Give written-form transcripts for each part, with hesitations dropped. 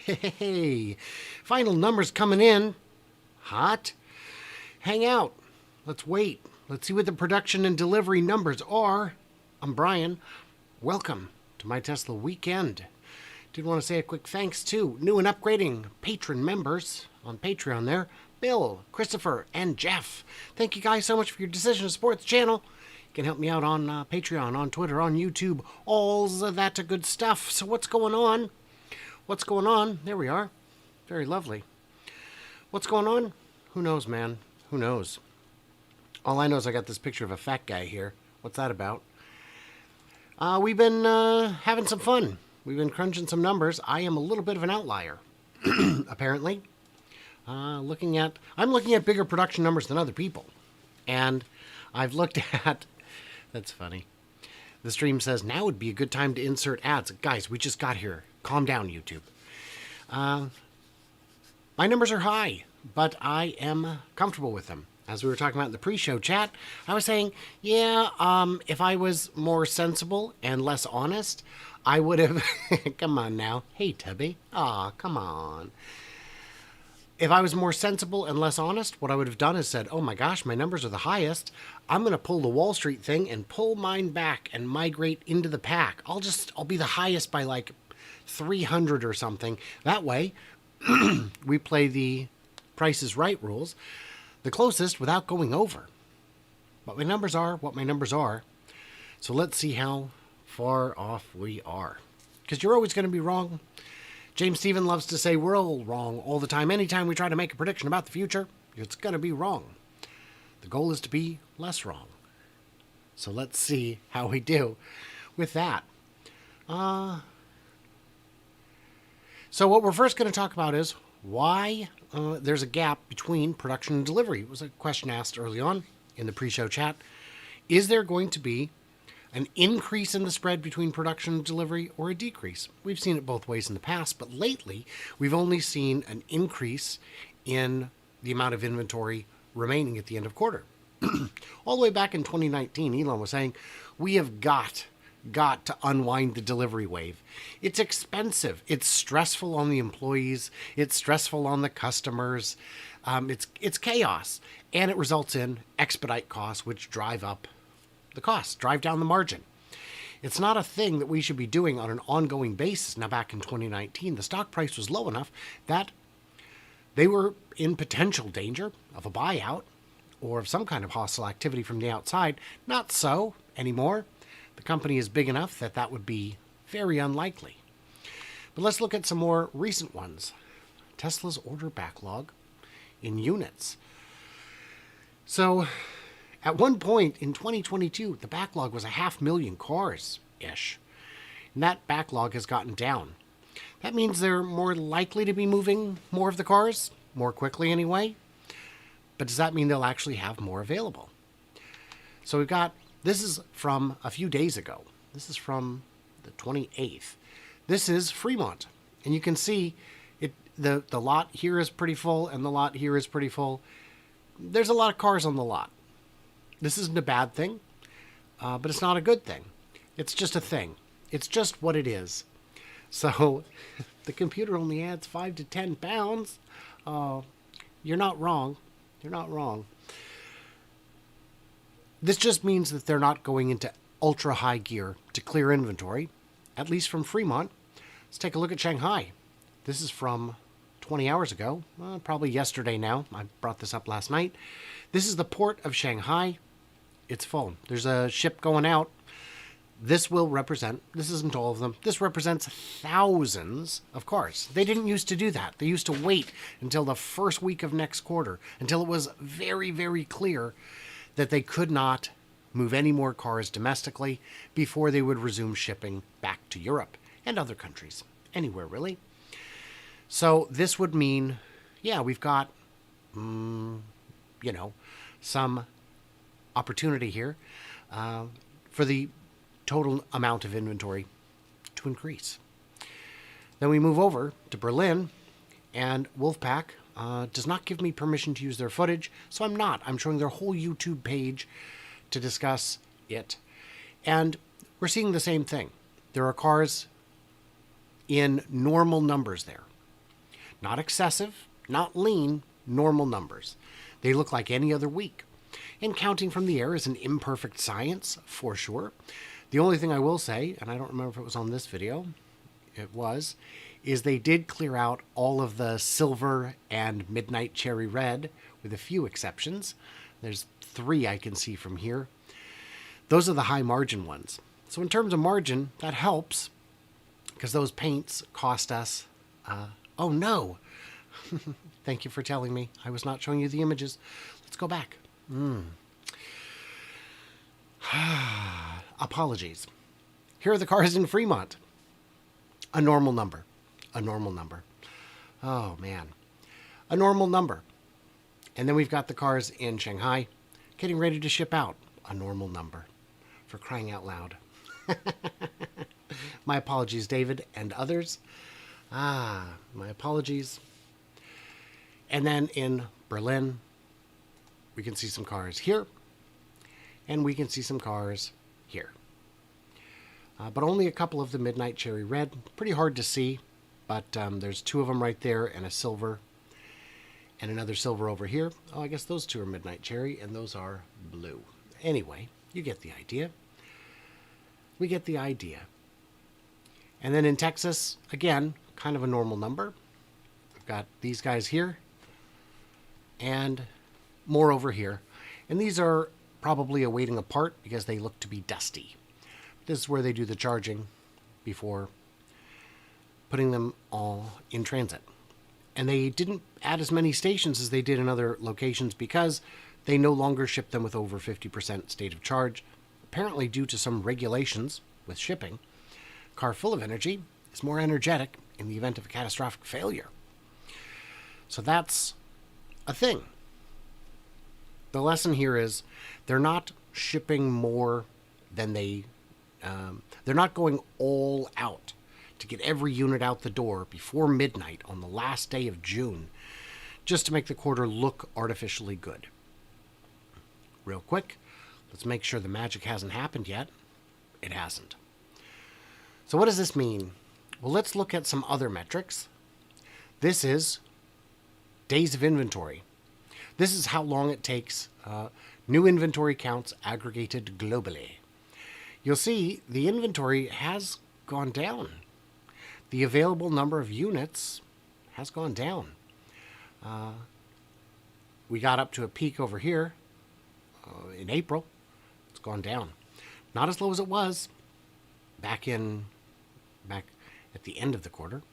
Hey, final numbers coming in. Hot. Hangout. Let's wait. Let's see what the production and delivery numbers are. I'm Brian. Welcome to my Tesla weekend. Did want to say a quick thanks to new and upgrading patron members on Patreon there. Bill, Christopher, and Jeff. Thank you guys so much for your decision to support the channel. You can help me out on Patreon, on Twitter, on YouTube, all of that good stuff. So what's going on? What's going on? There we are. Very lovely. What's going on? Who knows, man? Who knows? All I know is I got this picture of a fat guy here. What's that about? We've been having some fun. We've been crunching some numbers. I am a little bit of an outlier, apparently. I'm looking at bigger production numbers than other people. And I've looked at... That's funny. The stream says, now would be a good time to insert ads. Guys, we just got here. Calm down, YouTube. My numbers are high, but I am comfortable with them. As we were talking about in the pre-show chat, I was saying, yeah, if I was more sensible and less honest, I would have... Come on now. Hey, Tubby. Aw, come on. If I was more sensible and less honest, what I would have done is said, oh my gosh, my numbers are the highest. I'm going to pull the Wall Street thing and pull mine back and migrate into the pack. I'll be the highest by like 300 or something. That way, we play the Price is Right rules, the closest without going over. But my numbers are what my numbers are. So let's see how far off we are. Because you're always going to be wrong. James Stephen loves to say we're all wrong all the time. Anytime we try to make a prediction about the future, it's going to be wrong. The goal is to be less wrong. So let's see how we do with that. So what we're first going to talk about is why there's a gap between production and delivery. It was a question asked early on in the pre-show chat. Is there going to be an increase in the spread between production and delivery or a decrease? We've seen it both ways in the past, but lately we've only seen an increase in the amount of inventory remaining at the end of quarter. All the way back in 2019, Elon was saying, we have got to unwind the delivery wave. It's expensive. It's stressful on the employees. It's stressful on the customers. It's chaos. And it results in expedite costs, which drive up the costs, drive down the margin. It's not a thing that we should be doing on an ongoing basis. Now, back in 2019, the stock price was low enough that they were in potential danger of a buyout or of some kind of hostile activity from the outside. Not so anymore. The company is big enough that that would be very unlikely. But let's look at some more recent ones. Tesla's order backlog in units. So at one point in 2022, the backlog was 500,000 cars-ish. And that backlog has gotten down. That means they're more likely to be moving more of the cars, more quickly anyway. But does that mean they'll actually have more available? So we've got, this is from a few days ago. This is from the 28th. This is Fremont. And you can see it. The lot here is pretty full and the lot here is pretty full. There's a lot of cars on the lot. This isn't a bad thing, but it's not a good thing. It's just a thing. It's just what it is. So the computer only adds 5 to 10 pounds. You're not wrong. You're not wrong. This just means that they're not going into ultra high gear to clear inventory, at least from Fremont. Let's take a look at Shanghai. This is from 20 hours ago, probably yesterday now. I brought this up last night. This is the port of Shanghai. It's full. There's a ship going out. This will represent, this isn't all of them, this represents thousands of cars. They didn't used to do that. They used to wait until the first week of next quarter, until it was very, very clear that they could not move any more cars domestically before they would resume shipping back to Europe and other countries, anywhere really. So this would mean, yeah, we've got, some opportunity here for the total amount of inventory to increase. Then we move over to Berlin, and Wolfpack does not give me permission to use their footage, so I'm not. I'm showing their whole YouTube page to discuss it. And we're seeing the same thing. There are cars in normal numbers there. Not excessive, not lean, normal numbers. They look like any other week. And counting from the air is an imperfect science, for sure. The only thing I will say, and I don't remember if it was on this video, it was, is they did clear out all of the silver and midnight cherry red, with a few exceptions. There's 3 I can see from here. Those are the high margin ones. So in terms of margin, that helps, because those paints cost us, oh no, thank you for telling me. I was not showing you the images. Let's go back. Apologies. Here are the cars in Fremont. A normal number. A normal number. Oh, man. A normal number. And then we've got the cars in Shanghai getting ready to ship out. A normal number. For crying out loud. My apologies, David and others. My apologies. And then in Berlin, we can see some cars here. And we can see some cars here. But only a couple of the midnight cherry red. Pretty hard to see, but there's 2 of them right there, and a silver, and another silver over here. Oh, I guess those 2 are midnight cherry, and those are blue. Anyway, you get the idea. We get the idea. And then in Texas, again, kind of a normal number. We've got these guys here, and more over here. And these are probably awaiting a part because they look to be dusty. This is where they do the charging before putting them all in transit. And they didn't add as many stations as they did in other locations because they no longer ship them with over 50% state of charge, apparently due to some regulations with shipping. A car full of energy is more energetic in the event of a catastrophic failure. So that's a thing. The lesson here is they're not shipping more than they're not going all out to get every unit out the door before midnight on the last day of June, just to make the quarter look artificially good. Real quick, let's make sure the magic hasn't happened yet. It hasn't. So what does this mean? Well, let's look at some other metrics. This is days of inventory. This is how long it takes new inventory counts aggregated globally. You'll see the inventory has gone down. The available number of units has gone down. We got up to a peak over here in April. It's gone down. Not as low as it was back at the end of the quarter.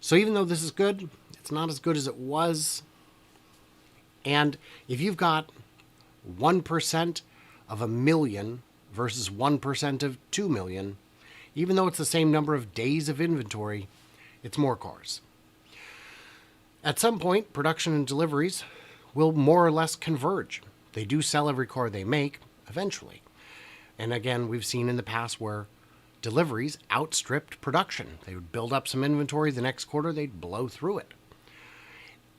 So even though this is good, it's not as good as it was. And if you've got 1% of a million versus 1% of 2 million, even though it's the same number of days of inventory, it's more cars. At some point, production and deliveries will more or less converge. They do sell every car they make, eventually. And again, we've seen in the past where deliveries outstripped production. They would build up some inventory, the next quarter they'd blow through it.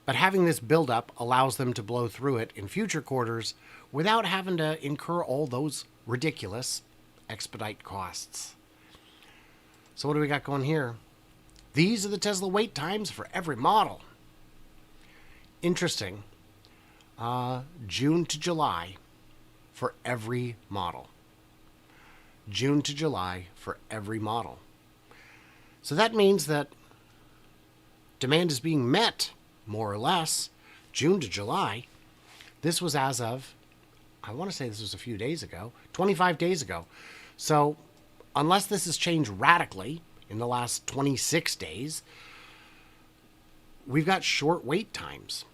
But having this buildup allows them to blow through it in future quarters without having to incur all those ridiculous expedite costs. So what do we got going here? These are the Tesla wait times for every model. Interesting. June to July for every model. June to July for every model. So that means that demand is being met, more or less, June to July. This was as of, I want to say this was a few days ago, 25 days ago. So unless this has changed radically in the last 26 days, we've got short wait times.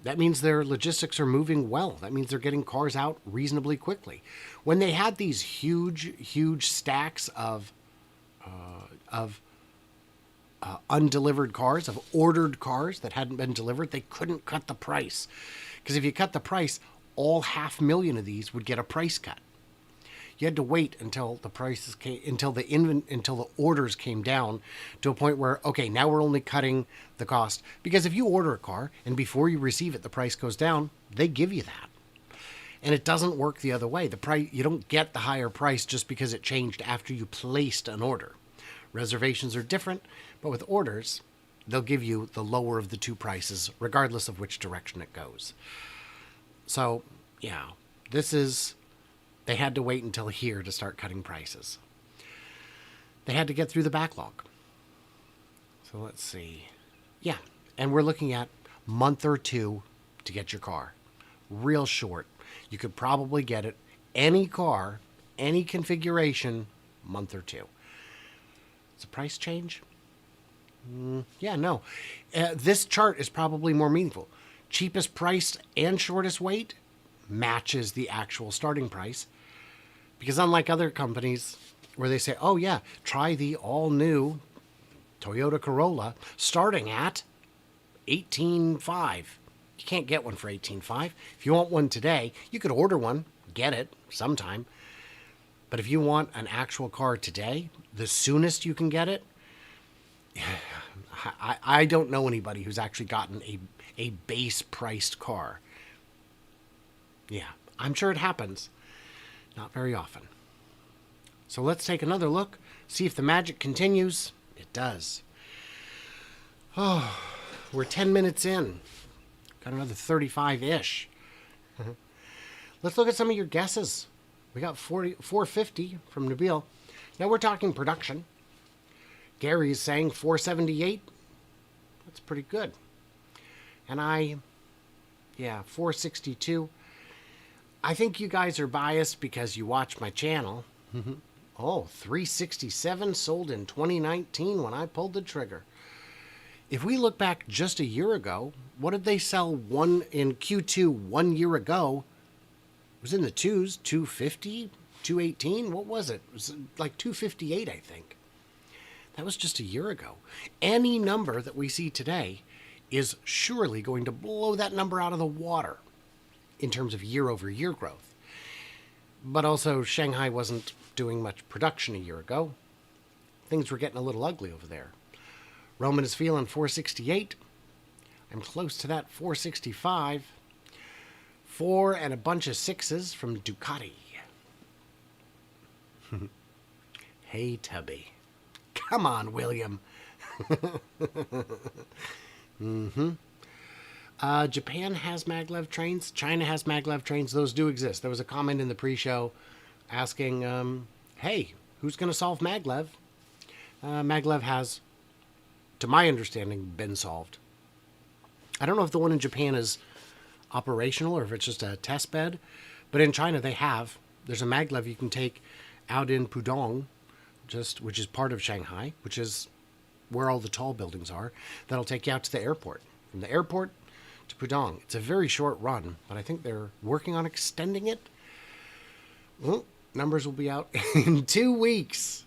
That means their logistics are moving well. That means they're getting cars out reasonably quickly. When they had these huge stacks of undelivered cars, of ordered cars that hadn't been delivered, they couldn't cut the price. Because if you cut the price, all 500,000 of these would get a price cut. You had to wait until the prices came, until the orders came down to a point where, okay, now we're only cutting the cost. Because if you order a car and before you receive it, the price goes down, they give you that. And it doesn't work the other way. The price, you don't get the higher price just because it changed after you placed an order. Reservations are different, but with orders, they'll give you the lower of the two prices, regardless of which direction it goes. So, yeah, they had to wait until here to start cutting prices. They had to get through the backlog. So let's see. Yeah, and we're looking at a month or two to get your car. Real short. You could probably get it, any car, any configuration, month or two. Does the price change? Yeah, no. This chart is probably more meaningful. Cheapest price and shortest wait matches the actual starting price. Because unlike other companies where they say, oh yeah, try the all-new Toyota Corolla starting at $18,500. You can't get one for $18,500. If you want one today, you could order one, get it sometime. But if you want an actual car today, the soonest you can get it, I don't know anybody who's actually gotten a base priced car. Yeah, I'm sure it happens. Not very often. So let's take another look, see if the magic continues. It does. Oh, we're 10 minutes in. Got another 35-ish. Let's look at some of your guesses. We got 450 from Nabil. Now we're talking production. Gary is saying 478. That's pretty good. And 462. I think you guys are biased because you watch my channel. Oh, 367 sold in 2019 when I pulled the trigger. If we look back just a year ago, what did they sell in Q2 1 year ago? It was in the twos, 250, 218. What was it? It was like 258, I think. That was just a year ago. Any number that we see today is surely going to blow that number out of the water in terms of year-over-year growth. But also, Shanghai wasn't doing much production a year ago. Things were getting a little ugly over there. Roman is feeling 468. I'm close to that 465. 4 and a bunch of 6s from Ducati. Hey, Tubby. Come on, William. Japan has maglev trains. China has maglev trains. Those do exist. There was a comment in the pre-show asking, hey, who's going to solve maglev? Maglev has, to my understanding, been solved. I don't know if the one in Japan is operational or if it's just a test bed, but in China they have. There's a maglev you can take out in Pudong, which is part of Shanghai, which is where all the tall buildings are, that'll take you out to the airport. From the airport to Pudong. It's a very short run, but I think they're working on extending it. Well, numbers will be out in 2 weeks.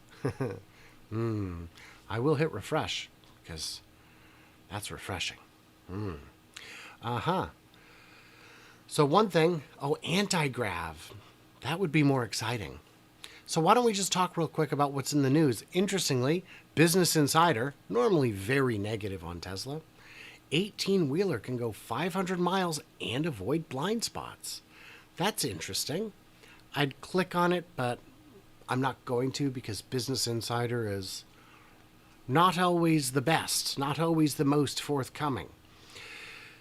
I will hit refresh because that's refreshing. So one thing, anti-grav. That would be more exciting. So why don't we just talk real quick about what's in the news? Interestingly, Business Insider, normally very negative on Tesla, 18-wheeler can go 500 miles and avoid blind spots. That's interesting. I'd click on it, but I'm not going to because Business Insider is not always the best, not always the most forthcoming.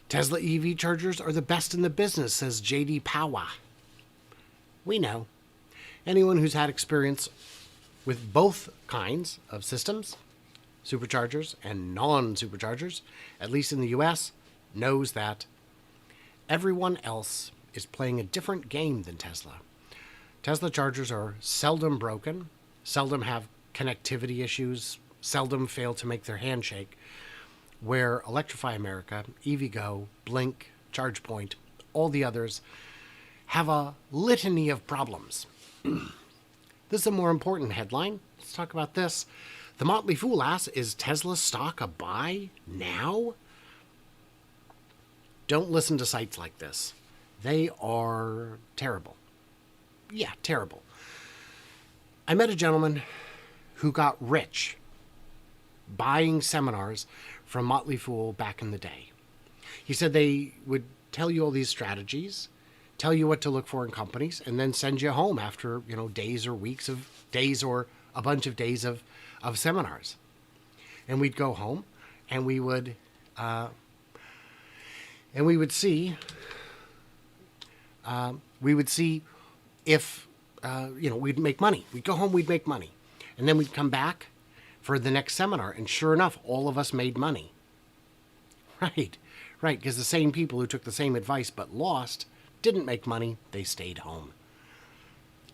Tesla EV chargers are the best in the business, says JD Powa. We know. Anyone who's had experience with both kinds of systems, superchargers and non-superchargers, at least in the US, knows that everyone else is playing a different game than Tesla. Tesla chargers are seldom broken, seldom have connectivity issues, seldom fail to make their handshake, where Electrify America, EVgo, Blink, ChargePoint, all the others have a litany of problems. This is a more important headline. Let's talk about this. The Motley Fool asks, is Tesla stock a buy now? Don't listen to sites like this. They are terrible. Yeah, terrible. I met a gentleman who got rich buying seminars from Motley Fool back in the day. He said they would tell you all these strategies, tell you what to look for in companies, and then send you home after, days or weeks of days or a bunch of days of seminars. And we'd go home and we would see if we'd make money. We'd go home, we'd make money, and then we'd come back for the next seminar, and sure enough, all of us made money. Right, because the same people who took the same advice but lost didn't make money. They stayed home.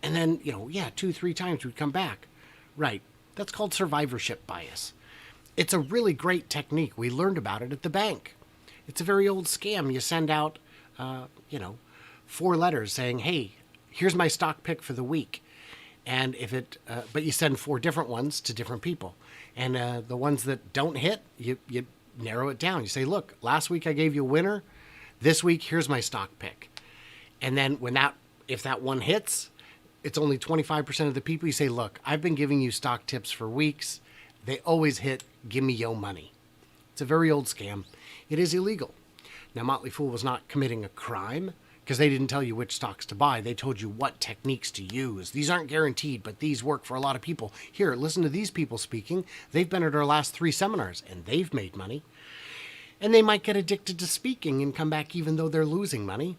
And then 2-3 times we'd come back. Right, that's called survivorship bias. It's a really great technique. We learned about it at the bank. It's a very old scam. You send out 4 letters saying, hey, here's my stock pick for the week. And but you send 4 different ones to different people. And the ones that don't hit, you narrow it down. You say, look, last week I gave you a winner. This week, here's my stock pick. And then if that one hits, it's only 25% of the people. You say, look, I've been giving you stock tips for weeks. They always hit, give me your money. It's a very old scam. It is illegal. Now, Motley Fool was not committing a crime because they didn't tell you which stocks to buy. They told you what techniques to use. These aren't guaranteed, but these work for a lot of people. Here, listen to these people speaking. They've been at our last 3 seminars, and they've made money. And they might get addicted to speaking and come back even though they're losing money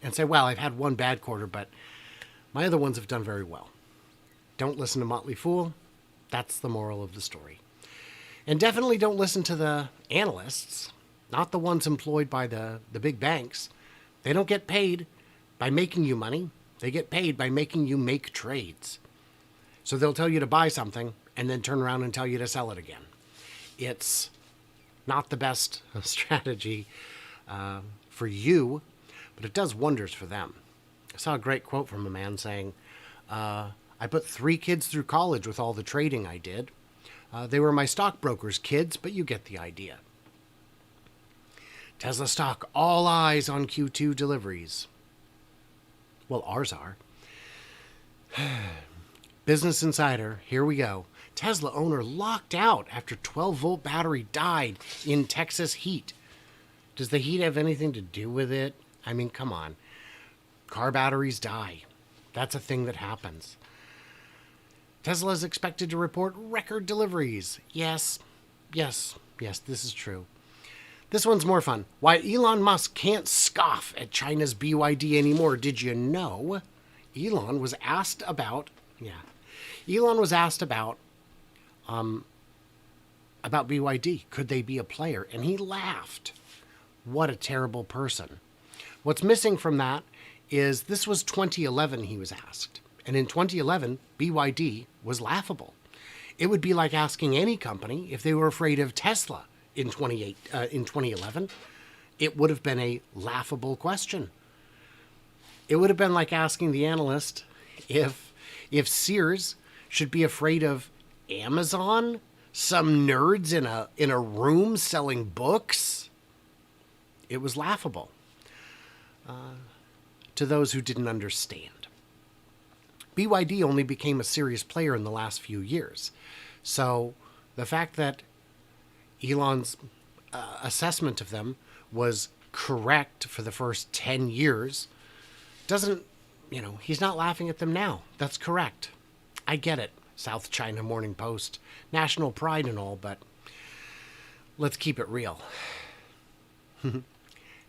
and say, well, I've had one bad quarter, but my other ones have done very well. Don't listen to Motley Fool. That's the moral of the story. And definitely don't listen to the analysts, not the ones employed by the big banks. They don't get paid by making you money. They get paid by making you make trades. So they'll tell you to buy something and then turn around and tell you to sell it again. It's not the best strategy for you, but it does wonders for them. I saw a great quote from a man saying, I put 3 kids through college with all the trading I did. They were my stockbrokers' kids, but you get the idea. Tesla stock, all eyes on Q2 deliveries. Well, ours are. Business Insider, here we go. Tesla owner locked out after 12-volt battery died in Texas heat. Does the heat have anything to do with it? I mean, come on. Car batteries die. That's a thing that happens. Tesla is expected to report record deliveries. Yes, this is true. This one's more fun. Why Elon Musk can't scoff at China's BYD anymore. Did you know? Elon was asked about BYD. Could they be a player? And he laughed. What a terrible person. What's missing from that is this was 2011 he was asked. And in 2011, BYD was laughable. It would be like asking any company if they were afraid of Tesla in 2011. It would have been a laughable question. It would have been like asking the analyst if Sears should be afraid of Amazon, some nerds in a room selling books. It was laughable to those who didn't understand. BYD only became a serious player in the last few years. So the fact that Elon's assessment of them was correct for the first 10 years doesn't, he's not laughing at them now. That's correct. I get it. South China Morning Post, national pride and all, but let's keep it real.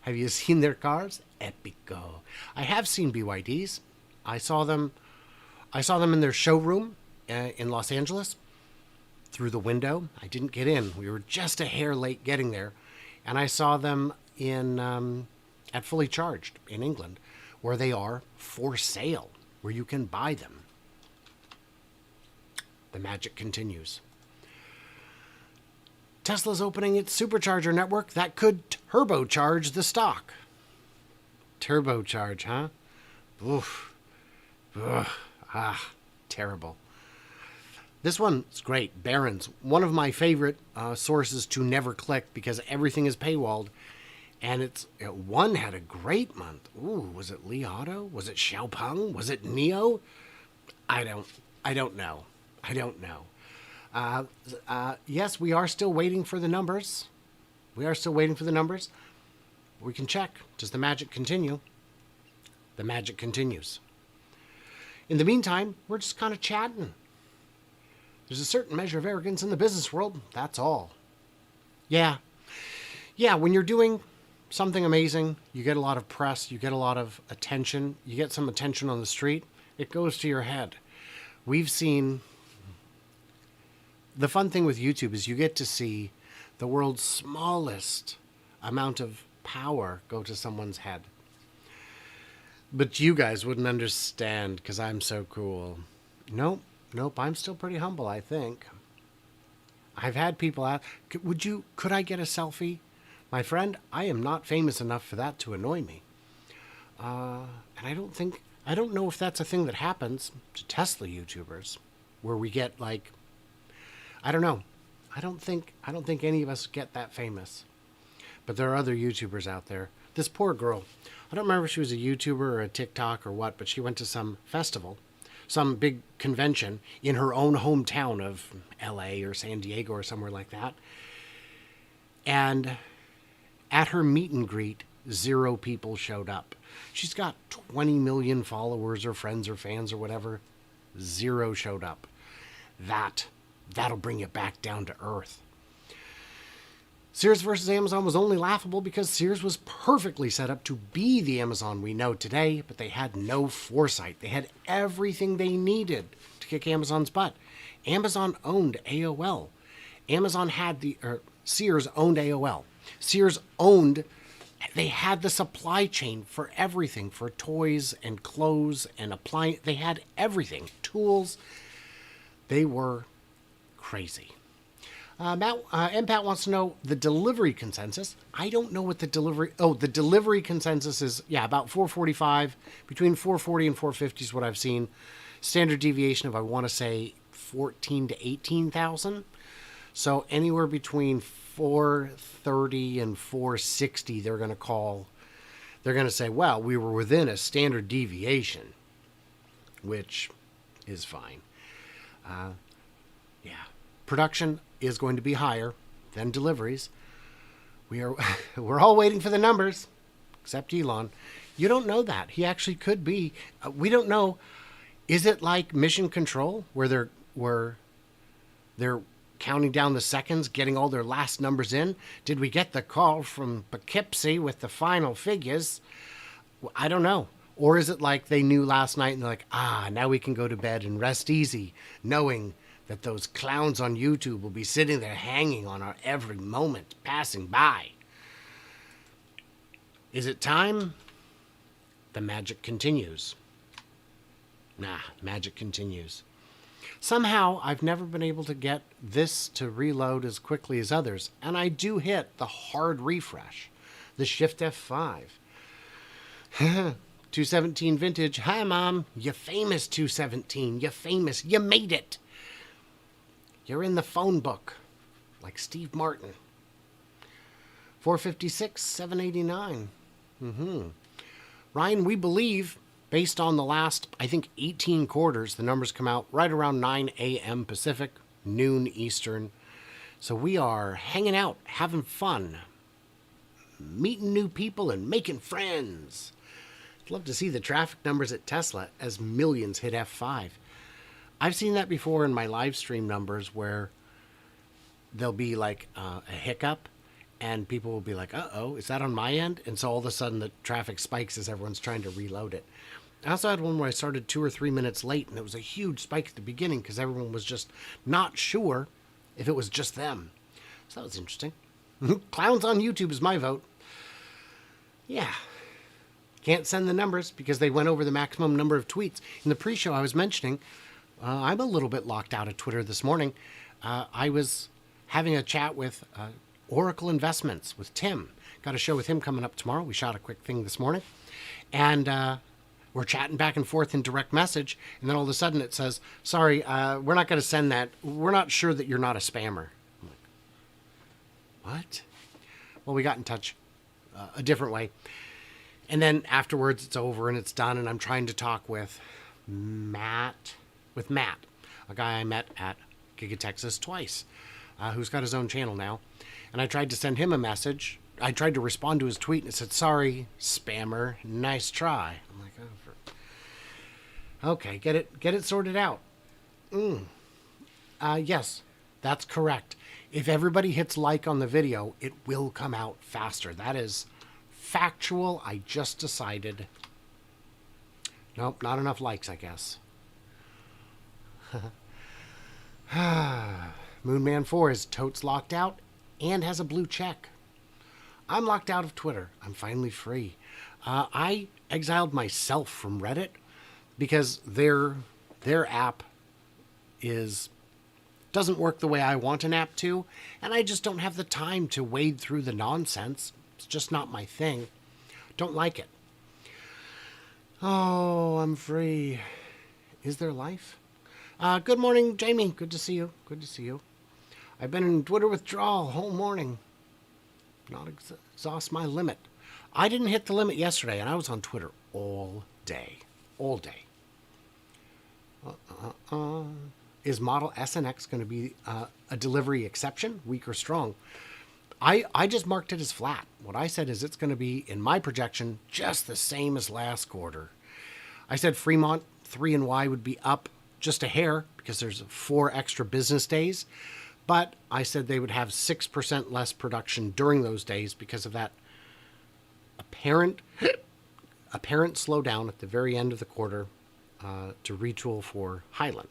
Have you seen their cars? Epico. I have seen BYDs. I saw them in their showroom in Los Angeles through the window. I didn't get in. We were just a hair late getting there. And I saw them at Fully Charged in England, where they are for sale, where you can buy them. The magic continues. Tesla's opening its supercharger network that could turbocharge the stock. Turbocharge, huh? Oof. Ugh. Terrible. This one's great. Barron's, one of my favorite sources to never click because everything is paywalled. And one had a great month. Ooh, was it Li Auto? Was it Xiaopeng? Was it NIO? I don't know. Yes, we are still waiting for the numbers. We can check. Does the magic continue? The magic continues. In the meantime, we're just kind of chatting. There's a certain measure of arrogance in the business world. That's all. Yeah. Yeah, when you're doing something amazing, you get a lot of press, you get a lot of attention, you get some attention on the street, it goes to your head. We've seen the fun thing with YouTube is you get to see the world's smallest amount of power go to someone's head. But you guys wouldn't understand because I'm so cool. Nope, I'm still pretty humble, I think. I've had people ask, could I get a selfie? My friend, I am not famous enough for that to annoy me. And I don't know if that's a thing that happens to Tesla YouTubers, where we get like, I don't know. I don't think any of us get that famous. But there are other YouTubers out there. This poor girl, I don't remember if she was a YouTuber or a TikTok or what, but she went to some festival, some big convention in her own hometown of LA or San Diego or somewhere like that. And at her meet and greet, 0 people showed up. She's got 20 million followers or friends or fans or whatever. 0 showed up. That'll bring you back down to earth. Sears versus Amazon was only laughable because Sears was perfectly set up to be the Amazon we know today, but they had no foresight. They had everything they needed to kick Amazon's butt. Amazon owned AOL. Sears owned AOL. They had the supply chain for everything, for toys and clothes and appliances. They had everything, tools. They were crazy. MPAT wants to know the delivery consensus. I don't know what the delivery consensus is. Yeah, about 445, between 440 and 450 is what I've seen. Standard deviation of, I want to say, 14 to 18,000. So anywhere between 430 and 460, they're going to say, well, we were within a standard deviation, which is fine. Yeah. Production is going to be higher than deliveries. We're all waiting for the numbers, except Elon. You don't know that. He actually could be. We don't know. Is it like Mission Control, where they're counting down the seconds, getting all their last numbers in? Did we get the call from Poughkeepsie with the final figures? I don't know. Or is it like they knew last night and they're like, now we can go to bed and rest easy, knowing that those clowns on YouTube will be sitting there hanging on our every moment passing by. Is it time? The magic continues. Magic continues. Somehow, I've never been able to get this to reload as quickly as others, and I do hit the hard refresh, the Shift F5. 217 vintage. Hi, Mom. You famous 217. You famous. You made it. You're in the phone book, like Steve Martin. 456, 789. Ryan, we believe, based on the last, I think, 18 quarters, the numbers come out right around 9 a.m. Pacific, noon Eastern. So we are hanging out, having fun, meeting new people and making friends. I'd love to see the traffic numbers at Tesla as millions hit F5. I've seen that before in my live stream numbers where there'll be like a hiccup and people will be like, uh-oh, is that on my end? And so all of a sudden the traffic spikes as everyone's trying to reload it. I also had one where I started 2 or 3 minutes late and it was a huge spike at the beginning because everyone was just not sure if it was just them. So that was interesting. Clowns on YouTube is my vote. Yeah. Can't send the numbers because they went over the maximum number of tweets. In the pre-show I was mentioning, I'm a little bit locked out of Twitter this morning. I was having a chat with Oracle Investments with Tim. Got a show with him coming up tomorrow. We shot a quick thing this morning. And we're chatting back and forth in direct message. And then all of a sudden it says, sorry, we're not going to send that. We're not sure that you're not a spammer. I'm like, what? Well, we got in touch a different way. And then afterwards it's over and it's done. And I'm trying to talk with Matt, a guy I met at Giga Texas twice, who's got his own channel now. And I tried to send him a message. I tried to respond to his tweet and it said, sorry, spammer, nice try. I'm like, okay, get it sorted out. Yes, That's correct. If everybody hits like on the video, it will come out faster. That is factual. I just decided. Nope, not enough likes, I guess. Moonman 4 is totes locked out and has a blue check. I'm locked out of Twitter. I'm finally free. I exiled myself from Reddit because their app doesn't work the way I want an app to, and I just don't have the time to wade through the nonsense. It's just not my thing. Don't like it. Oh, I'm free. Is there life? Good morning, Jamie. Good to see you. Good to see you. I've been in Twitter withdrawal whole morning. Not exhaust my limit. I didn't hit the limit yesterday, and I was on Twitter all day. All day. Is model S and X going to be a delivery exception, weak or strong? I just marked it as flat. What I said is it's going to be, in my projection, just the same as last quarter. I said Fremont 3 and Y would be up just a hair because there's 4 extra business days. But I said they would have 6% less production during those days because of that apparent slowdown at the very end of the quarter to retool for Highland.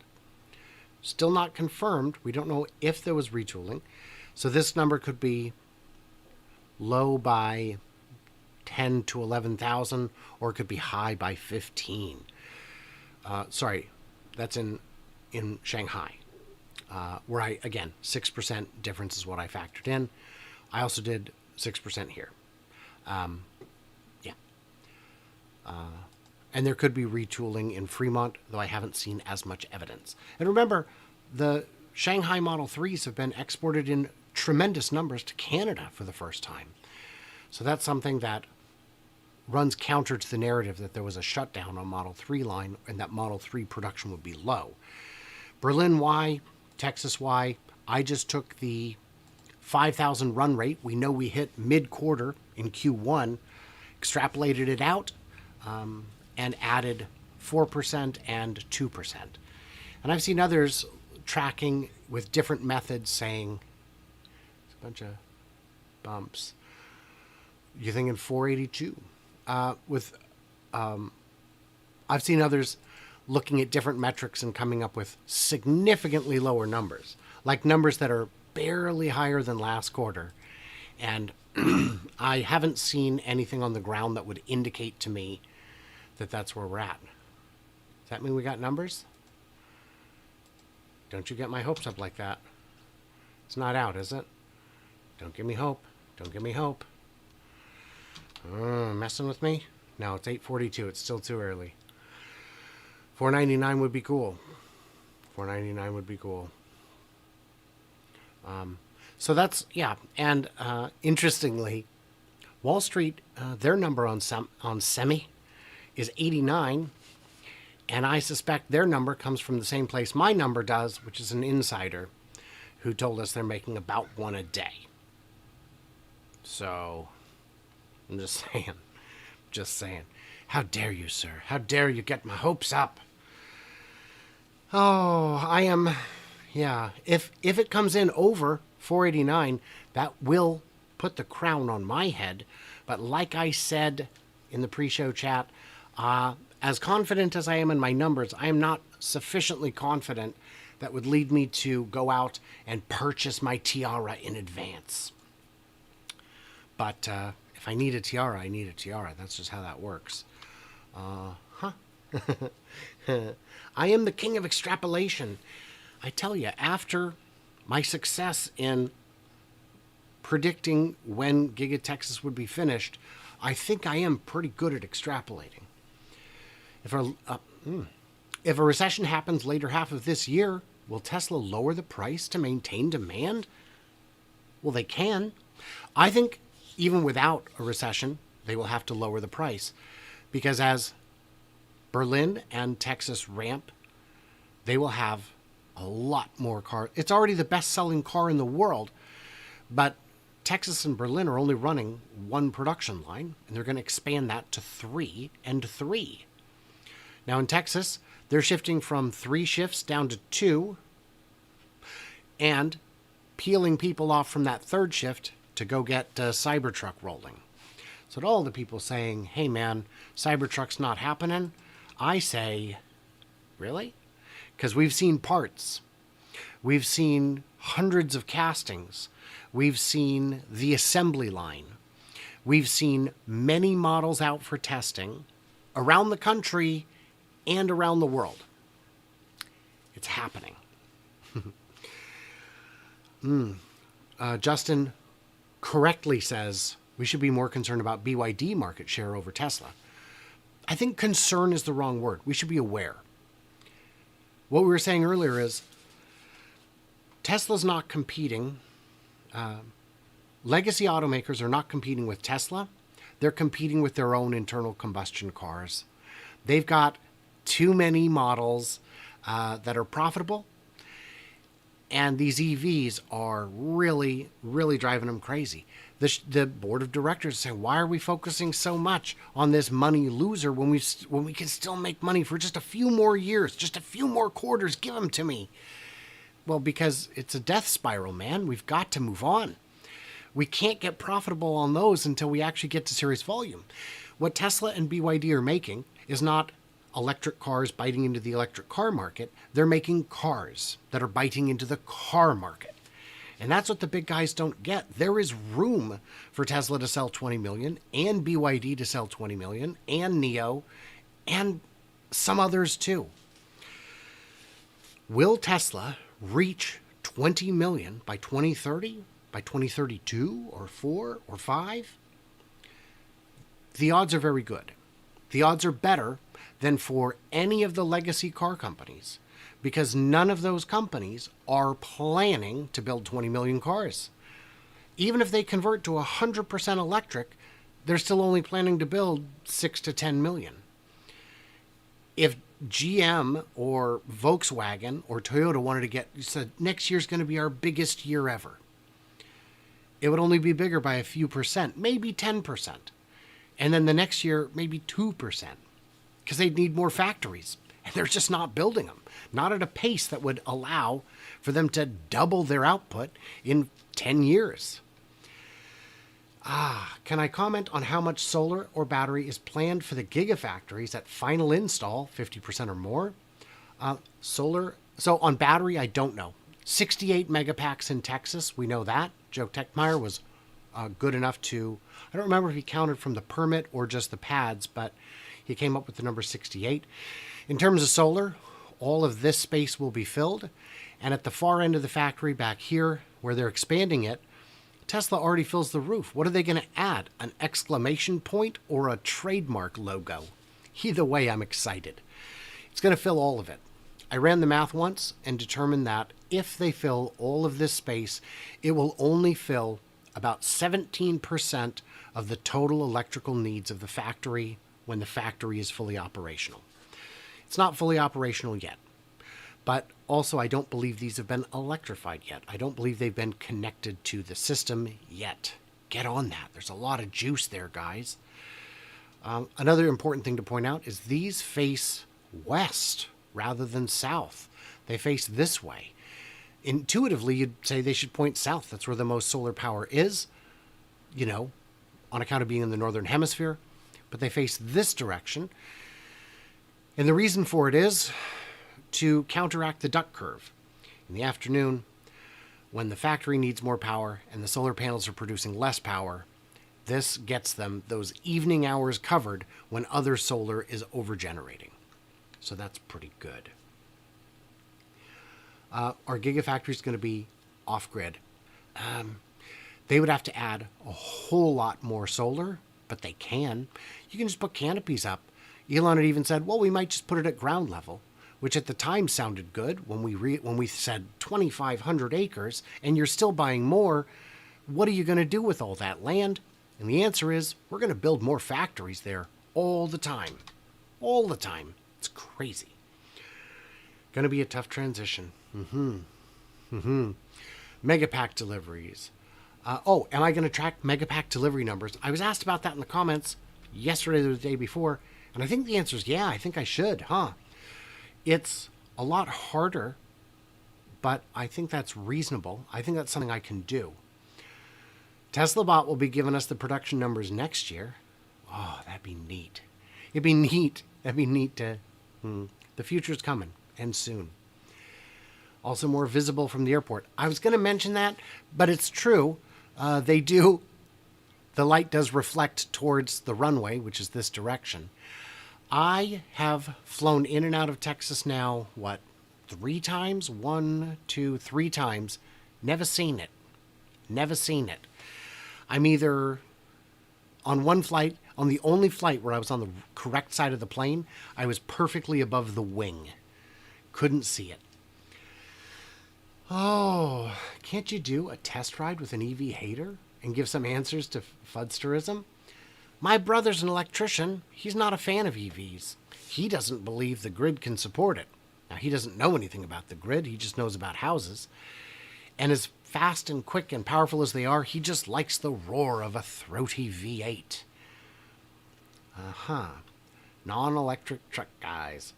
Still not confirmed. We don't know if there was retooling. So this number could be low by 10 to 11,000, or it could be high by 15. Sorry, that's in Shanghai. Where I, again, 6% difference is what I factored in. I also did 6% here. Yeah. And there could be retooling in Fremont, though I haven't seen as much evidence. And remember, the Shanghai Model 3s have been exported in tremendous numbers to Canada for the first time. So that's something that runs counter to the narrative that there was a shutdown on Model 3 line and that Model 3 production would be low. Berlin Y, Texas Y, I just took the 5,000 run rate. We know we hit mid-quarter in Q1, extrapolated it out, and added 4% and 2%. And I've seen others tracking with different methods saying, it's a bunch of bumps. You're thinking 482. I've seen others looking at different metrics and coming up with significantly lower numbers, like numbers that are barely higher than last quarter. And I haven't seen anything on the ground that would indicate to me that that's where we're at. Does that mean we got numbers? Don't you get my hopes up like that. It's not out, is it? Don't give me hope. Don't give me hope. Messing with me? No, it's 8:42. It's still too early. 499 would be cool. 499 would be cool. So that's, yeah. And interestingly, Wall Street, their number on semi is 89. And I suspect their number comes from the same place my number does, which is an insider who told us they're making about 1 a day. So I'm just saying. Just saying. How dare you, sir? How dare you get my hopes up? Oh, I am, yeah. If it comes in over 489, that will put the crown on my head. But like I said in the pre-show chat, as confident as I am in my numbers, I am not sufficiently confident that would lead me to go out and purchase my tiara in advance. But if I need a tiara, I need a tiara. That's just how that works. I am the king of extrapolation. I tell you, after my success in predicting when Giga Texas would be finished, I think I am pretty good at extrapolating. If a recession happens later half of this year, will Tesla lower the price to maintain demand? Well, they can. I think even without a recession, they will have to lower the price. Because as Berlin and Texas ramp, they will have a lot more cars. It's already the best-selling car in the world, but Texas and Berlin are only running 1 production line, and they're going to expand that to 3 and 3. Now in Texas, they're shifting from 3 shifts down to 2. and peeling people off from that third shift to go get Cybertruck rolling. So to all the people saying, hey man, Cybertruck's not happening, I say, really? Because we've seen parts. We've seen hundreds of castings. We've seen the assembly line. We've seen many models out for testing around the country and around the world. It's happening. Justin correctly says we should be more concerned about BYD market share over Tesla. I think concern is the wrong word. We should be aware. What we were saying earlier is Tesla's not competing. Legacy automakers are not competing with Tesla. They're competing with their own internal combustion cars. They've got too many models that are profitable. And these EVs are really, really driving them crazy. The board of directors is saying, why are we focusing so much on this money loser when we can still make money for just a few more years, just a few more quarters? Give them to me. Well, because it's a death spiral, man. We've got to move on. We can't get profitable on those until we actually get to serious volume. What Tesla and BYD are making is not electric cars biting into the electric car market. They're making cars that are biting into the car market. And that's what the big guys don't get. There is room for Tesla to sell 20 million and BYD to sell 20 million and NIO and some others too. Will Tesla reach 20 million by 2030, by 2032 or 4 or 5? The odds are very good. The odds are better than for any of the legacy car companies, because none of those companies are planning to build 20 million cars. Even if they convert to 100% electric, they're still only planning to build 6 to 10 million. If GM or Volkswagen or Toyota wanted to said next year's going to be our biggest year ever, it would only be bigger by a few percent, maybe 10%. And then the next year, maybe 2%. Because they'd need more factories. And they're just not building them. Not at a pace that would allow for them to double their output in 10 years. Can I comment on how much solar or battery is planned for the gigafactories at final install, 50% or more? So on battery, I don't know. 68 megapacks in Texas, we know that. Joe Techmeyer was good enough to, I don't remember if he counted from the permit or just the pads, but he came up with the number 68. In terms of solar, all of this space will be filled. And at the far end of the factory back here, where they're expanding it, Tesla already fills the roof. What are they going to add? An exclamation point or a trademark logo? Either way, I'm excited. It's going to fill all of it. I ran the math once and determined that if they fill all of this space, it will only fill about 17% of the total electrical needs of the factory when the factory is fully operational. It's not fully operational yet, but also I don't believe these have been electrified yet. I don't believe they've been connected to the system yet. Get on that. There's a lot of juice there, guys. Another important thing to point out is these face west rather than south. They face this way. Intuitively, you'd say they should point south. That's where the most solar power is, on account of being in the northern hemisphere. But they face this direction. And the reason for it is to counteract the duck curve. In the afternoon, when the factory needs more power and the solar panels are producing less power, this gets them those evening hours covered when other solar is overgenerating. So that's pretty good. Are gigafactories going to be off-grid? They would have to add a whole lot more solar, but they can. You can just put canopies up. Elon had even said, well, we might just put it at ground level, which at the time sounded good when we said 2,500 acres and you're still buying more. What are you going to do with all that land? And the answer is we're going to build more factories there all the time. All the time. It's crazy. Going to be a tough transition. Megapack deliveries. Am I going to track Megapack delivery numbers? I was asked about that in the comments yesterday or the day before, and I think the answer is yeah, I think I should, It's a lot harder but I think that's reasonable. I think that's something I can do. Tesla Bot will be giving us the production numbers next year. Oh, that'd be neat. It'd be neat. That'd be neat to... The future's coming, and soon. Also more visible from the airport. I was going to mention that, but it's true. They do... The light does reflect towards the runway, which is this direction. I have flown in and out of Texas now, 3 times? 1, 2, 3 times. Never seen it. Never seen it. I'm either on one flight, on the only flight where I was on the correct side of the plane, I was perfectly above the wing. Couldn't see it. Oh, can't you do a test ride with an EV hater and give some answers to fudsterism? My brother's an electrician. He's not a fan of EVs. He doesn't believe the grid can support it. Now, he doesn't know anything about the grid. He just knows about houses. And as fast and quick and powerful as they are, he just likes the roar of a throaty V8. Non-electric truck guys.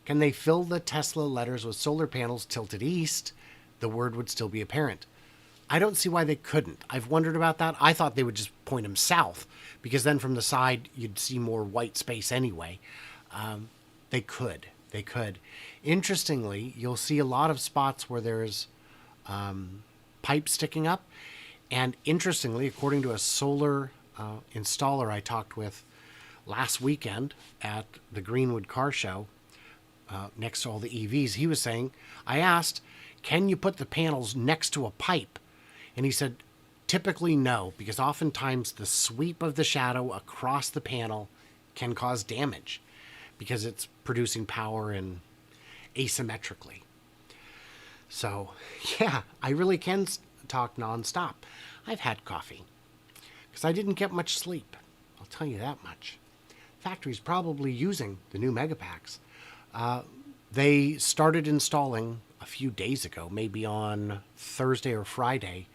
Can they fill the Tesla letters with solar panels tilted east? The word would still be apparent. I don't see why they couldn't. I've wondered about that. I thought they would just point them south, because then from the side you'd see more white space anyway. They could. They could. Interestingly, you'll see a lot of spots where there's pipe sticking up. And interestingly, according to a solar installer I talked with last weekend at the Greenwood Car Show, next to all the EVs, he was saying, I asked, can you put the panels next to a pipe? And he said, typically no, because oftentimes the sweep of the shadow across the panel can cause damage because it's producing power in asymmetrically. So, yeah, I really can talk nonstop. I've had coffee because I didn't get much sleep. I'll tell you that much. Factory's probably using the new Megapacks. They started installing a few days ago, maybe on Thursday or Friday.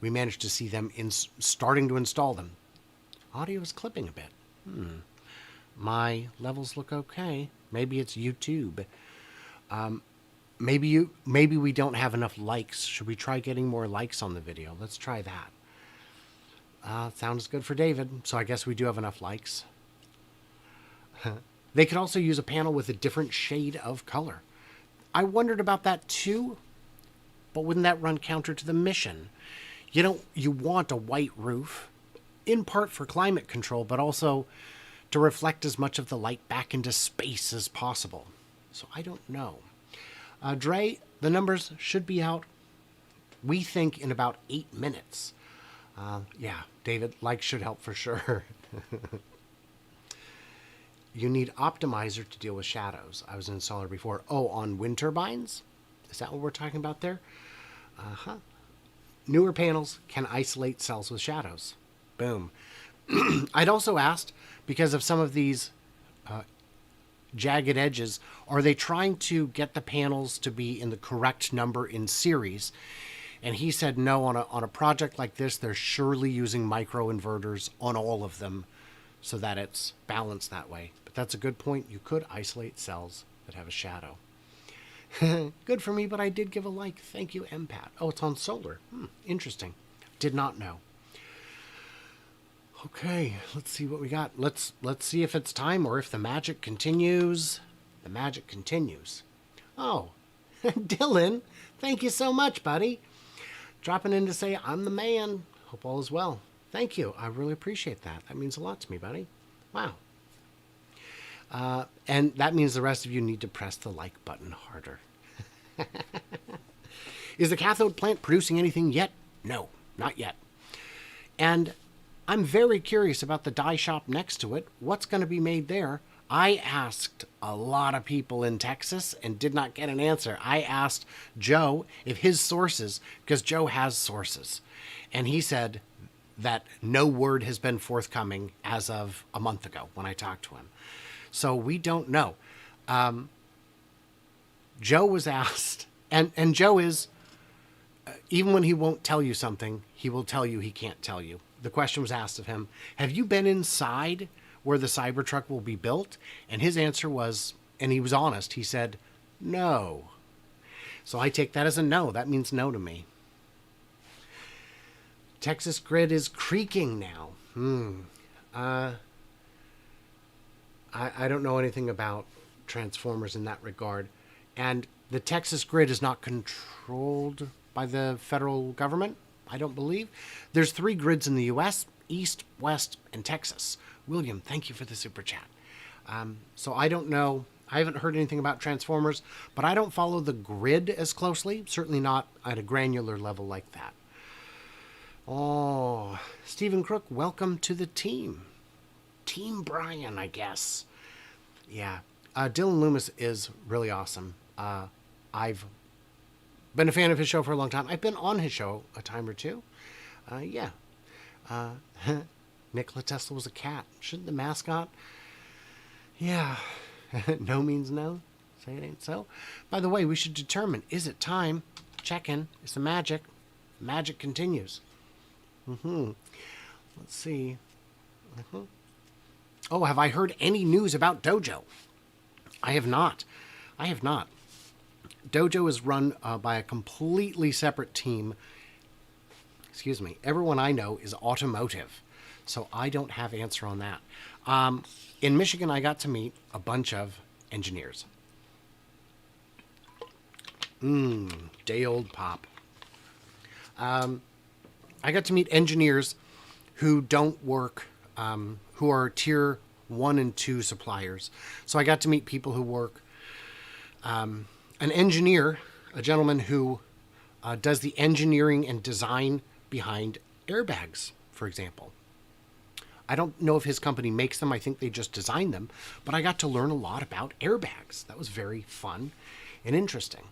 We managed to see them starting to install them. Audio is clipping a bit. My levels look okay. Maybe it's YouTube. Maybe we don't have enough likes. Should we try getting more likes on the video? Let's try that. Sounds good for David. So I guess we do have enough likes. They could also use a panel with a different shade of color. I wondered about that too, but wouldn't that run counter to the mission? You want a white roof, in part for climate control, but also to reflect as much of the light back into space as possible. So I don't know. Dre, the numbers should be out, we think, in about 8 minutes. Yeah, David, likes should help for sure. You need optimizer to deal with shadows. I was an installer before. Oh, on wind turbines? Is that what we're talking about there? Newer panels can isolate cells with shadows. Boom. I'd also asked, because of some of these jagged edges, are they trying to get the panels to be in the correct number in series? And he said no, on a project like this, they're surely using microinverters on all of them so that it's balanced that way. But that's a good point. You could isolate cells that have a shadow. Good for me, but I did give a like. Thank you, MPAT. Oh, it's on solar. Interesting. Did not know. Okay, let's see what we got. Let's see if it's time or if the magic continues. The magic continues. Oh, Dylan, thank you so much, buddy. Dropping in to say I'm the man. Hope all is well. Thank you. I really appreciate that. That means a lot to me, buddy. Wow. And that means the rest of you need to press the like button harder. Is the cathode plant producing anything yet? No, not yet. And I'm very curious about the die shop next to it. What's going to be made there? I asked a lot of people in Texas and did not get an answer. I asked Joe if his sources, because Joe has sources, and he said that no word has been forthcoming as of a month ago when I talked to him. So we don't know. Joe was asked, and Joe is, even when he won't tell you something, he will tell you he can't tell you. The question was asked of him, have you been inside where the Cybertruck will be built? And his answer was, and he was honest, he said, no. So I take that as a no. That means no to me. Texas grid is creaking now. I don't know anything about transformers in that regard. And the Texas grid is not controlled by the federal government, I don't believe. There's 3 grids in the U.S., East, West, and Texas. William, thank you for the super chat. So I don't know. I haven't heard anything about transformers, but I don't follow the grid as closely, certainly not at a granular level like that. Oh, Stephen Crook, welcome to the team. Team Brian, I guess. Yeah. Dylan Loomis is really awesome. I've been a fan of his show for a long time. I've been on his show a time or two. Yeah. Nikola Tesla was a cat. Shouldn't the mascot? Yeah. No means no. Say it ain't so. By the way, we should determine, is it time? Check in. It's the magic. Magic continues. Let's see. Oh, have I heard any news about Dojo? I have not. Dojo is run by a completely separate team. Excuse me. Everyone I know is automotive, so I don't have answer on that. In Michigan, I got to meet a bunch of engineers. Day old pop. I got to meet engineers who don't work, who are tier 1 and 2 suppliers. So I got to meet people who work, an engineer, a gentleman who does the engineering and design behind airbags, for example. I don't know if his company makes them. I think they just design them. But I got to learn a lot about airbags. That was very fun and interesting.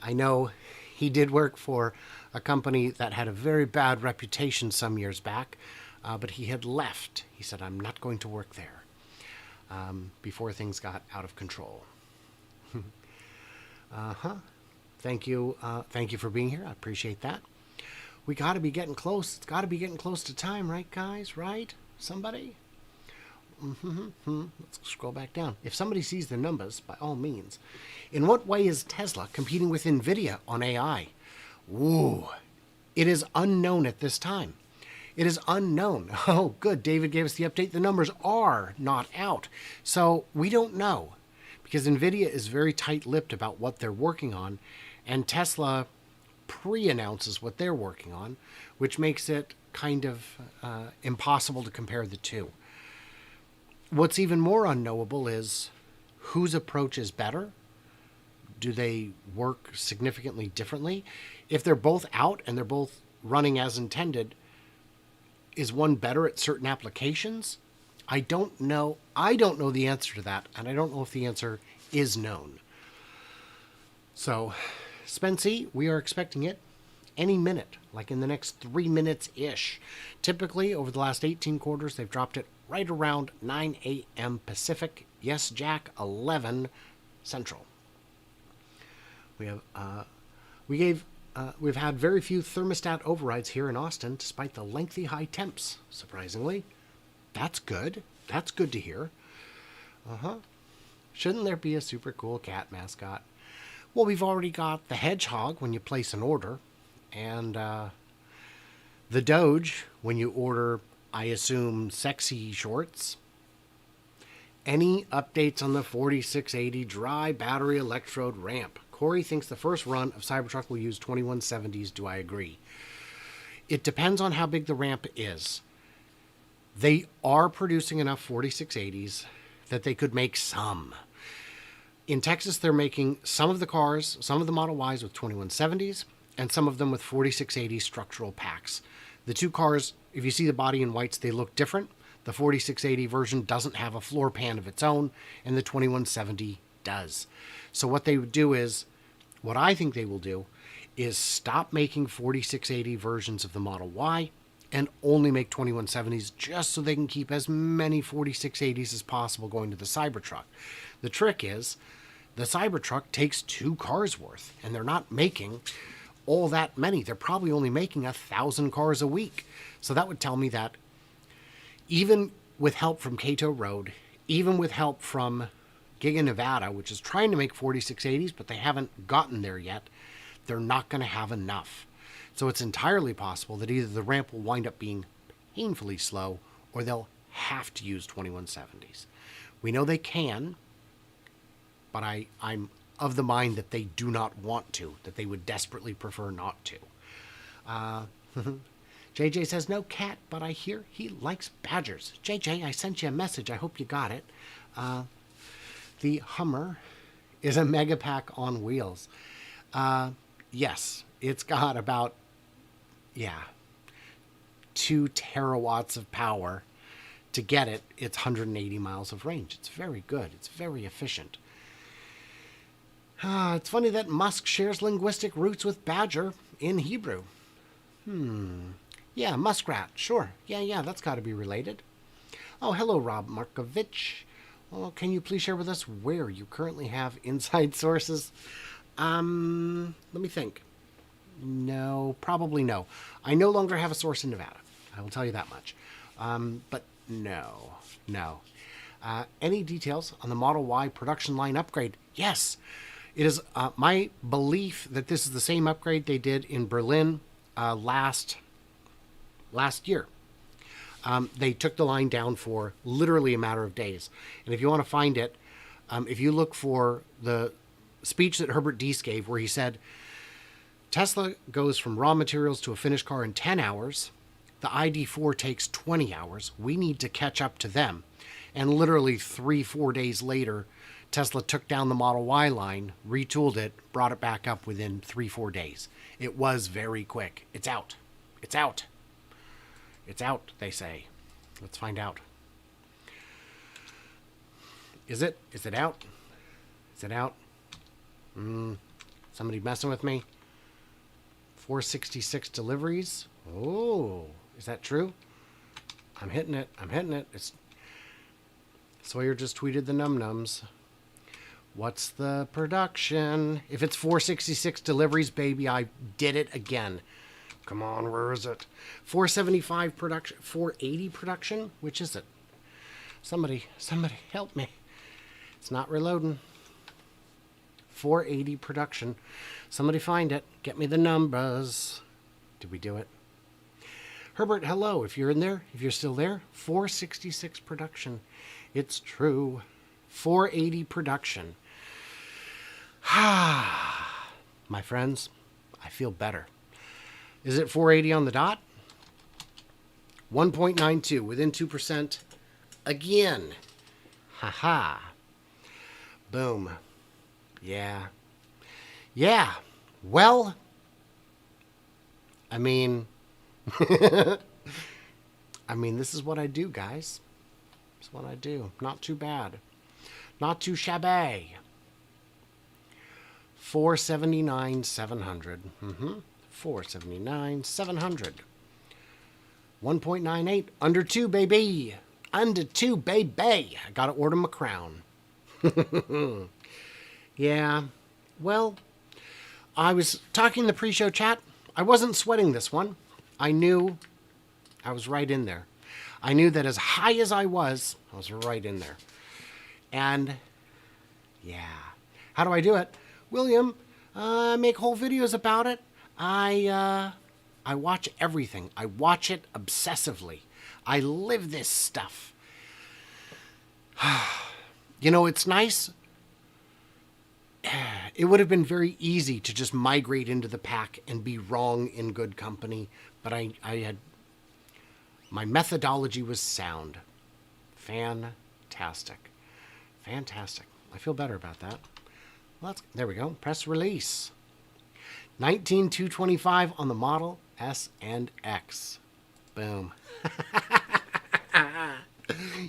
I know he did work for a company that had a very bad reputation some years back, but he had left. He said, I'm not going to work there, before things got out of control. Thank you. Thank you for being here. I appreciate that. We got to be getting close. It's got to be getting close to time, right, guys? Right? Somebody? Let's scroll back down. If somebody sees the numbers, by all means. In what way is Tesla competing with NVIDIA on AI? Ooh, it is unknown at this time. It is unknown. Oh, good. David gave us the update. The numbers are not out. So we don't know, because NVIDIA is very tight-lipped about what they're working on, and Tesla pre-announces what they're working on, which makes it kind of impossible to compare the two. What's even more unknowable is whose approach is better. Do they work significantly differently? If they're both out and they're both running as intended, is one better at certain applications? I don't know. I don't know the answer to that, and I don't know if the answer is known. So, Spency, we are expecting it any minute, like in the next 3 minutes-ish. Typically, over the last 18 quarters, they've dropped it right around 9 a.m. Pacific. Yes, Jack, 11 Central. We've had very few thermostat overrides here in Austin, despite the lengthy high temps, surprisingly. That's good. That's good to hear. Shouldn't there be a super cool cat mascot? Well, we've already got the hedgehog when you place an order, and the Doge when you order, I assume, sexy shorts. Any updates on the 4680 dry battery electrode ramp? Corey thinks the first run of Cybertruck will use 2170s. Do I agree? It depends on how big the ramp is. They are producing enough 4680s that they could make some. In Texas, they're making some of the cars, some of the Model Ys with 2170s, and some of them with 4680 structural packs. The two cars, if you see the body in whites, they look different. The 4680 version doesn't have a floor pan of its own, and the 2170 does. So what they would do is, what I think they will do, is stop making 4680 versions of the Model Y and only make 2170s, just so they can keep as many 4680s as possible going to the Cybertruck. The trick is, the Cybertruck takes 2 cars worth, and they're not making all that many. They're probably only making 1,000 cars a week. So that would tell me that even with help from Cato Road, even with help from Giga Nevada, which is trying to make 4680s, but they haven't gotten there yet, they're not going to have enough. So it's entirely possible that either the ramp will wind up being painfully slow or they'll have to use 2170s. We know they can, but I'm of the mind that they do not want to, that they would desperately prefer not to. JJ says, no cat, but I hear he likes badgers. JJ, I sent you a message. I hope you got it. The Hummer is a mega pack on wheels. Yes, it's got about, 2 terawatts of power. To get it, it's 180 miles of range. It's very good. It's very efficient. It's funny that Musk shares linguistic roots with badger in Hebrew. Yeah, muskrat. Sure. Yeah, that's got to be related. Oh, hello, Rob Markovich. Well, can you please share with us where you currently have inside sources? Let me think. No, probably no. I no longer have a source in Nevada. I will tell you that much. But no. Any details on the Model Y production line upgrade? Yes. It is my belief that this is the same upgrade they did in Berlin last year. They took the line down for literally a matter of days. And if you want to find it, if you look for the speech that Herbert Diess gave where he said, Tesla goes from raw materials to a finished car in 10 hours. The ID4 takes 20 hours. We need to catch up to them. And literally 3-4 days later, Tesla took down the Model Y line, retooled it, brought it back up within 3-4 days. It was very quick. It's out. It's out. It's out, they say. Let's find out. Is it? Is it out? Is it out? Somebody messing with me? 466 deliveries. Oh, is that true? I'm hitting it. It's Sawyer just tweeted the num-nums. What's the production? If it's 466 deliveries, baby, I did it again. Come on, where is it? 475 production, 480 production? Which is it? Somebody help me. It's not reloading. 480 production. Somebody find it. Get me the numbers. Did we do it? Herbert, hello. If you're in there, if you're still there, 466 production. It's true. 480 production. My friends, I feel better. Is it 480 on the dot? 1.92, within 2%. Again. Boom. Yeah. Well, I mean, this is what I do, guys. This is what I do. Not too bad. Not too shabby. 479,700. 479,700. 1.98. Under 2, baby. Under 2, baby. I gotta order my crown. Yeah. Well, I was talking in the pre-show chat. I wasn't sweating this one. I knew I was right in there. I knew that as high as I was right in there. And, yeah. How do I do it? William, I make whole videos about it. I watch everything. I watch it obsessively. I live this stuff. You know, it's nice. It would have been very easy to just migrate into the pack and be wrong in good company. But I had... My methodology was sound. Fantastic. I feel better about that. There we go. Press release. 19,225 on the Model S and X. Boom.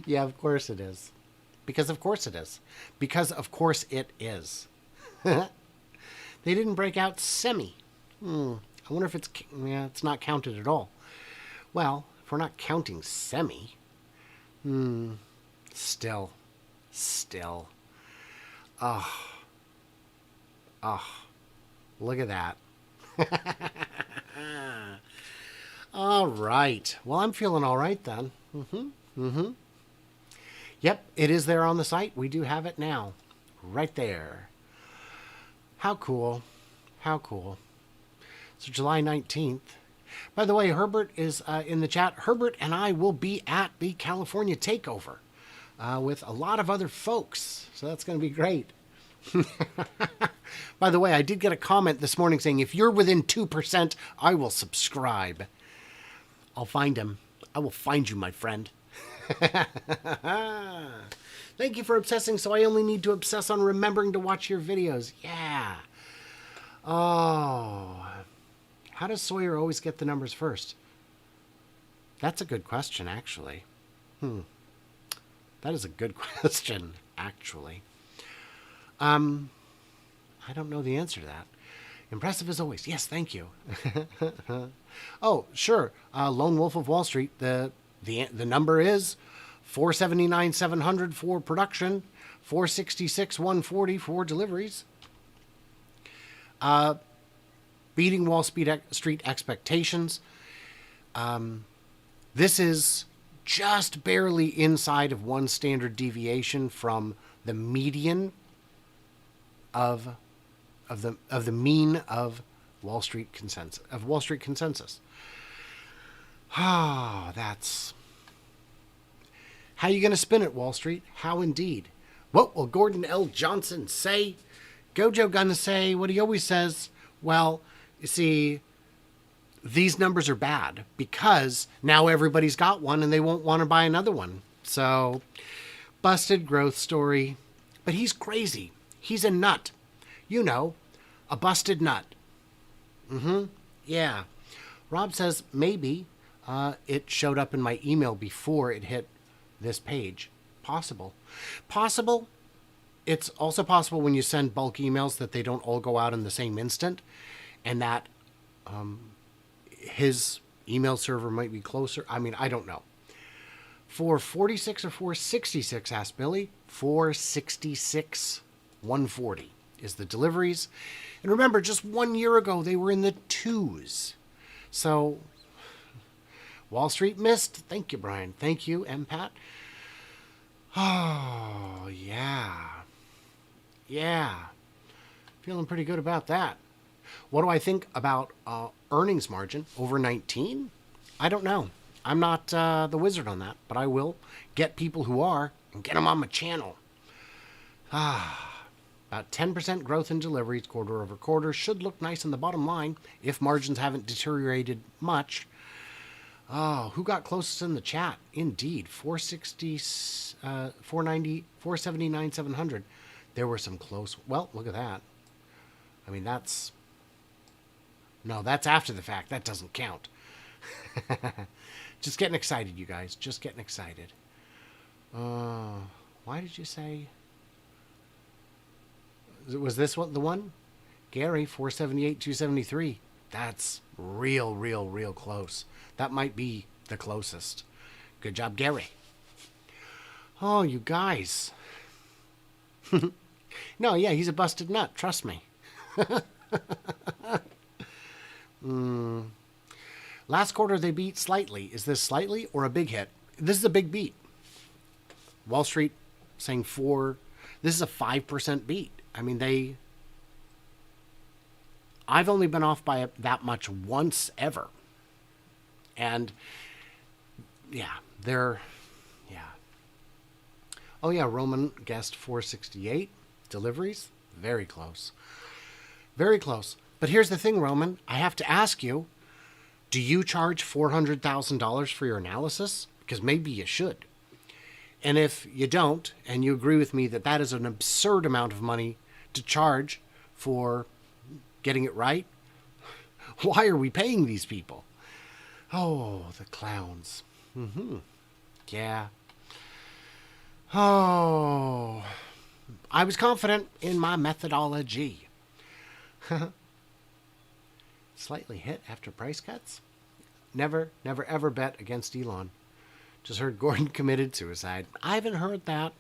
Yeah, of course it is. Because of course it is. Because of course it is. They didn't break out semi. I wonder if it's not counted at all. Well, if we're not counting semi, still. Oh, look at that. All right. Well, I'm feeling all right then. Yep, it is there on the site. We do have it now. right there. How cool. How cool. So July 19th. By the way, Herbert is in the chat. Herbert and I will be at the California Takeover with a lot of other folks. So that's going to be great. By the way, I did get a comment this morning saying, if you're within 2%, I will subscribe. I'll find him. I will find you, my friend. Thank you for obsessing, so I only need to obsess on remembering to watch your videos. Yeah. Oh. How does Sawyer always get the numbers first? That's a good question, actually. That is a good question, actually. I don't know the answer to that. Impressive as always. Yes, thank you. Oh, sure. Lone Wolf of Wall Street. The number is 479,700 for production, 466,140 for deliveries. Beating Wall Street expectations. This is just barely inside of one standard deviation from the median of the mean of Wall Street consensus. Ah, that's how you going to spin it, Wall Street? How indeed? What will Gordon L. Johnson say? Gojo gonna say what he always says. Well, you see, these numbers are bad because now everybody's got one and they won't want to buy another one. So, busted growth story. But he's crazy. He's a nut. You know, a busted nut. Yeah. Rob says maybe it showed up in my email before it hit this page. Possible. Possible. It's also possible when you send bulk emails that they don't all go out in the same instant, and that his email server might be closer. I mean, I don't know. 446 or 466, asked Billy. 466, 140 is the deliveries. And remember, just 1 year ago, they were in the twos. So, Wall Street missed. Thank you, Brian. Thank you, MPAT. Oh, yeah. Yeah. Feeling pretty good about that. What do I think about earnings margin over 19? I don't know. I'm not the wizard on that, but I will get people who are and get them on my channel. About 10% growth in deliveries quarter over quarter should look nice in the bottom line if margins haven't deteriorated much. Oh, who got closest in the chat? Indeed, 460, 490, 479, 700. There were some close. Well, look at that. I mean, that's after the fact. That doesn't count. Just getting excited, you guys. Just getting excited. Why did you say? Was this one the one? Gary, 478, 273. That's real close. That might be the closest. Good job, Gary. Oh, you guys. No, yeah, he's a busted nut. Trust me. Last quarter, they beat slightly. Is this slightly or a big hit? This is a big beat. Wall Street saying 4. This is a 5% beat. I mean, I've only been off by that much once ever. And, yeah, yeah. Oh, yeah, Roman guessed 468. Deliveries, very close. Very close. But here's the thing, Roman. I have to ask you, do you charge $400,000 for your analysis? Because maybe you should. And if you don't, and you agree with me that that is an absurd amount of money to charge for getting it right, why are we paying these people? Oh, the clowns. Yeah. Oh, I was confident in my methodology. Slightly hit after price cuts? Never ever bet against Elon. Just heard Gordon committed suicide. I haven't heard that.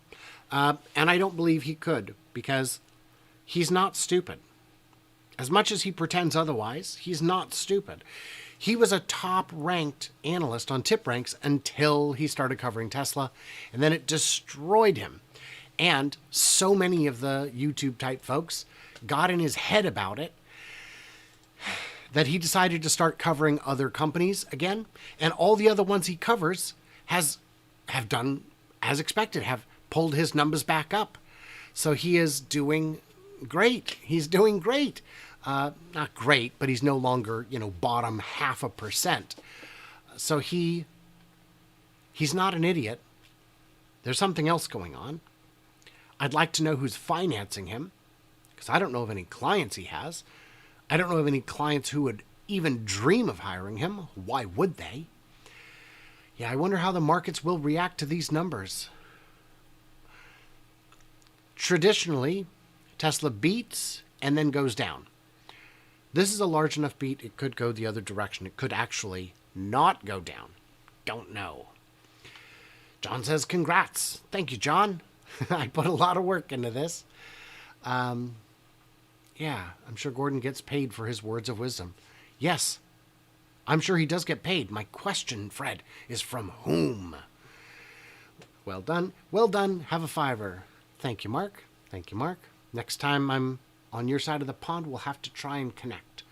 And I don't believe he could, because he's not stupid. As much as he pretends otherwise, he's not stupid. He was a top-ranked analyst on Tip Ranks until he started covering Tesla, and then it destroyed him. And so many of the YouTube type folks got in his head about it that he decided to start covering other companies again. And all the other ones he covers have done as expected, have pulled his numbers back up. So he is doing great. He's doing great. Not great, but he's no longer, bottom 0.5%. So he's not an idiot. There's something else going on. I'd like to know who's financing him, because I don't know of any clients he has. I don't know of any clients who would even dream of hiring him. Why would they? Yeah, I wonder how the markets will react to these numbers. Traditionally, Tesla beats and then goes down. This is a large enough beat, it could go the other direction. It could actually not go down. Don't know. John says, congrats. Thank you, John. I put a lot of work into this. Yeah, I'm sure Gordon gets paid for his words of wisdom. Yes, I'm sure he does get paid. My question, Fred, is from whom? Well done. Well done. Have a $5. Thank you, Mark. Thank you, Mark. Next time I'm on your side of the pond, we'll have to try and connect.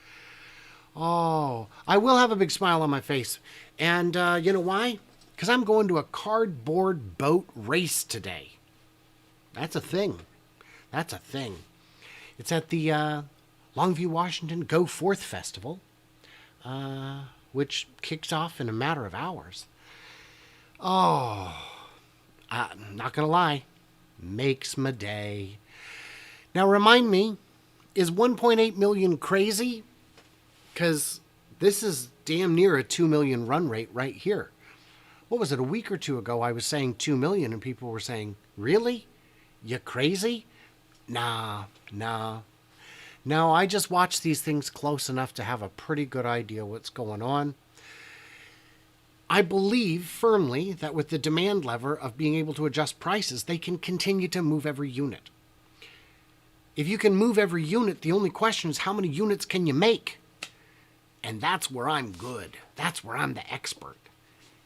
Oh, I will have a big smile on my face. And you know why? Because I'm going to a cardboard boat race today. That's a thing. That's a thing. It's at the Longview, Washington Go Forth Festival, which kicks off in a matter of hours. Oh, I'm not going to lie. Makes my day. Now remind me, is 1.8 million crazy? Because this is damn near a 2 million run rate right here. What was it, a week or two ago I was saying 2 million and people were saying, really? You crazy? Nah. No, I just watch these things close enough to have a pretty good idea what's going on. I believe firmly that with the demand lever of being able to adjust prices, they can continue to move every unit. If you can move every unit, the only question is how many units can you make? And that's where I'm good. That's where I'm the expert.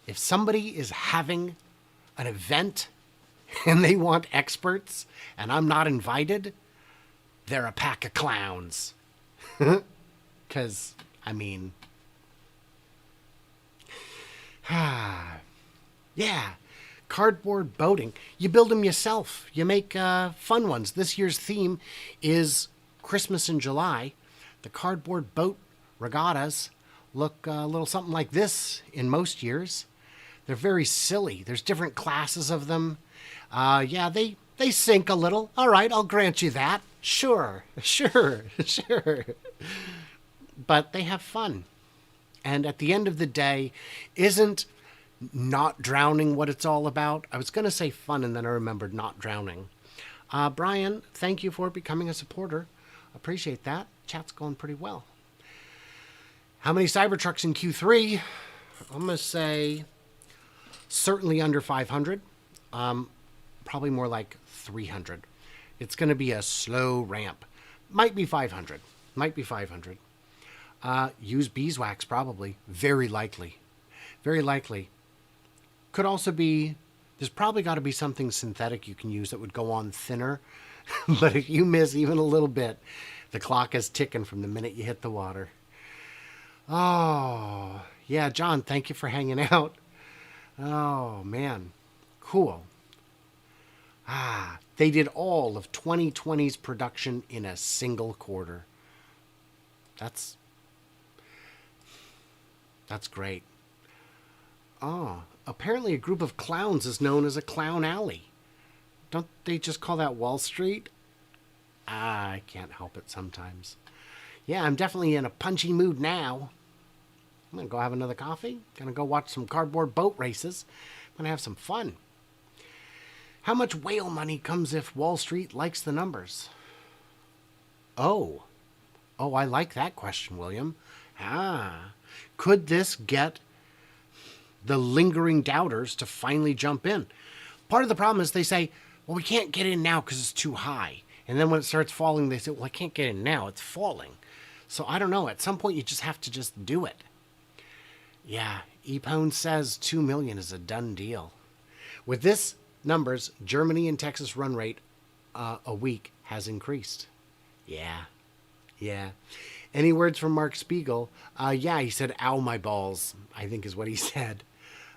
If somebody is having an event and they want experts and I'm not invited, they're a pack of clowns. Because, yeah, cardboard boating. You build them yourself. You make fun ones. This year's theme is Christmas in July. The cardboard boat regattas look a little something like this in most years. They're very silly. There's different classes of them. Yeah, they sink a little. All right, I'll grant you that. Sure. But they have fun. And at the end of the day, isn't not drowning what it's all about? I was going to say fun, and then I remembered not drowning. Brian, thank you for becoming a supporter. Appreciate that. Chat's going pretty well. How many Cybertrucks in Q3? I'm going to say certainly under 500. Probably more like 300. It's going to be a slow ramp. Might be 500. Use beeswax probably. Very likely. Could also be, there's probably got to be something synthetic you can use that would go on thinner. But if you miss even a little bit, the clock is ticking from the minute you hit the water. Oh, yeah, John, thank you for hanging out. Oh, man. Cool. They did all of 2020's production in a single quarter. That's great. Oh, apparently a group of clowns is known as a clown alley. Don't they just call that Wall Street? I can't help it sometimes. Yeah, I'm definitely in a punchy mood now. I'm going to go have another coffee. Going to go watch some cardboard boat races. I'm going to have some fun. How much whale money comes if Wall Street likes the numbers? Oh, I like that question, William. Could this get the lingering doubters to finally jump in? Part of the problem is they say, well, we can't get in now because it's too high. And then when it starts falling, they say, well, I can't get in now. It's falling. So I don't know. At some point, you just have to just do it. Yeah, Epone says 2 million is a done deal. With this numbers, Germany and Texas run rate a week has increased. Yeah. Yeah. Any words from Mark Spiegel? Yeah, he said, ow, my balls, I think is what he said.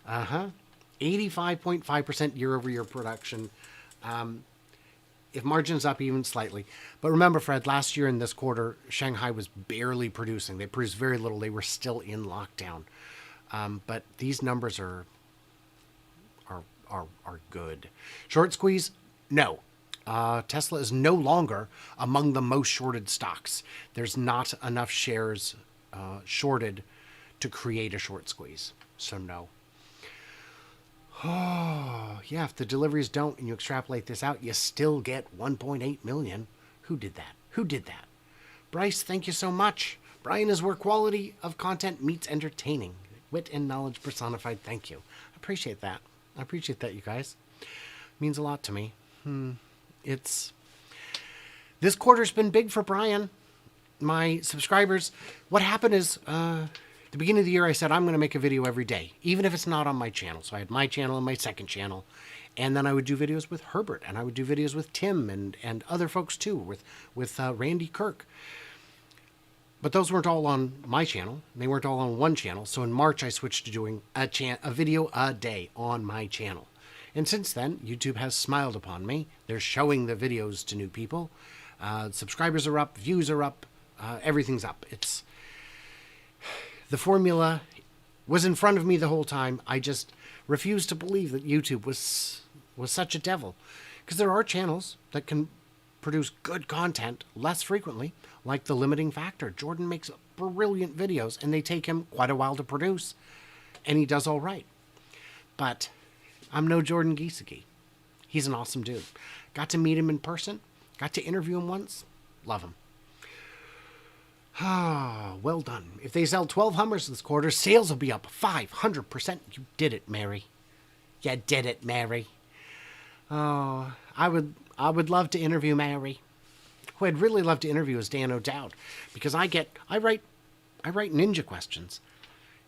85.5% year-over-year production. If margin's up even slightly. But remember, Fred, last year in this quarter, Shanghai was barely producing. They produced very little. They were still in lockdown. But these numbers are good. Short squeeze? No. Tesla is no longer among the most shorted stocks. There's not enough shares shorted to create a short squeeze. So no. Oh, yeah, if the deliveries don't and you extrapolate this out, you still get 1.8 million. Who did that? Who did that? Bryce, thank you so much. Brian is where quality of content meets entertaining. Wit and knowledge personified. Thank you. I appreciate that. I appreciate that, you guys. It means a lot to me. This quarter's been big for Brian. My subscribers, what happened is, the beginning of the year, I said, I'm going to make a video every day, even if it's not on my channel. So I had my channel and my second channel. And then I would do videos with Herbert, and I would do videos with Tim and other folks too, with Randy Kirk. But those weren't all on my channel. They weren't all on one channel. So in March, I switched to doing a video a day on my channel. And since then, YouTube has smiled upon me. They're showing the videos to new people. Subscribers are up, views are up, everything's up. The formula was in front of me the whole time. I just refused to believe that YouTube was such a devil. Because there are channels that can produce good content less frequently, like The Limiting Factor. Jordan makes brilliant videos, and they take him quite a while to produce. And he does all right. But I'm no Jordan Giesecke. He's an awesome dude. Got to meet him in person. Got to interview him once. Love him. Ah, well done. If they sell 12 Hummers this quarter, sales will be up 500%. You did it, Mary. You did it, Mary. Oh, I would love to interview Mary. Who I'd really love to interview is Dan O'Dowd, because I write ninja questions.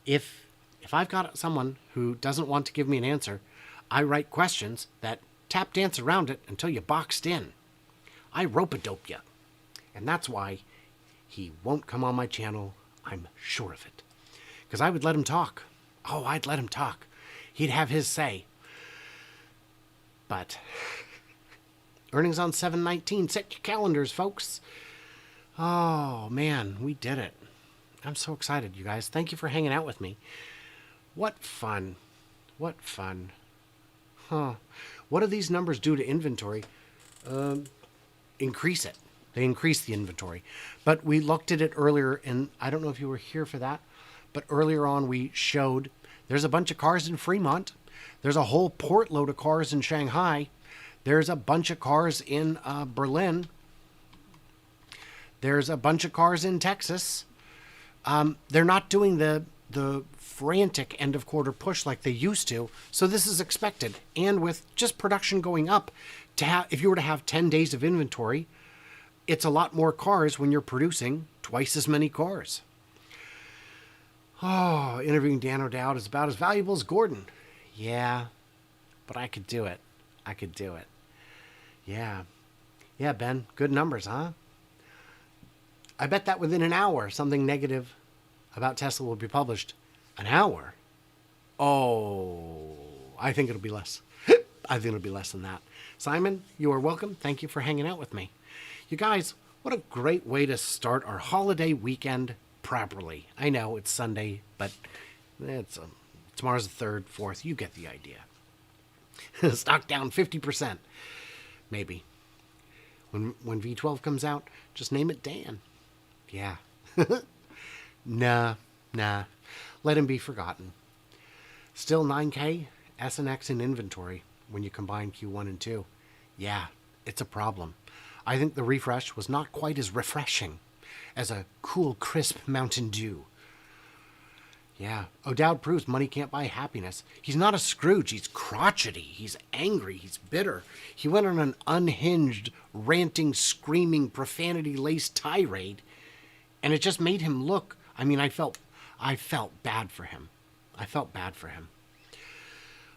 If I've got someone who doesn't want to give me an answer, I write questions that tap dance around it until you boxed in. I rope-a-dope you. And that's why he won't come on my channel. I'm sure of it. Because I would let him talk. Oh, I'd let him talk. He'd have his say. But earnings on 7/19. Set your calendars, folks. Oh, man, we did it. I'm so excited, you guys. Thank you for hanging out with me. What fun. What fun. Huh. What do these numbers do to inventory? Increase it. They increase the inventory. But we looked at it earlier, and I don't know if you were here for that, but earlier on we showed there's a bunch of cars in Fremont. There's a whole port load of cars in Shanghai. There's a bunch of cars in Berlin. There's a bunch of cars in Texas. They're not doing the frantic end of quarter push like they used to. So this is expected. And with just production going up, if you were to have 10 days of inventory, it's a lot more cars when you're producing twice as many cars. Oh, interviewing Dan O'Dowd is about as valuable as Gordon. Yeah, but I could do it. I could do it. Yeah. Yeah, Ben, good numbers, huh? I bet that within an hour, something negative about Tesla will be published. An hour? Oh, I think it'll be less. I think it'll be less than that. Simon, you are welcome. Thank you for hanging out with me. You guys, what a great way to start our holiday weekend properly. I know it's Sunday, but tomorrow's the 3rd, 4th. You get the idea. Stock down 50%. Maybe. When V12 comes out, just name it Dan. Yeah. Nah. Let him be forgotten. Still 9K S and X in inventory when you combine Q1 and 2. Yeah, it's a problem. I think the refresh was not quite as refreshing as a cool, crisp Mountain Dew. Yeah, O'Dowd proves money can't buy happiness. He's not a Scrooge. He's crotchety. He's angry. He's bitter. He went on an unhinged, ranting, screaming, profanity-laced tirade, and it just made him look. I mean, I felt bad for him. I felt bad for him.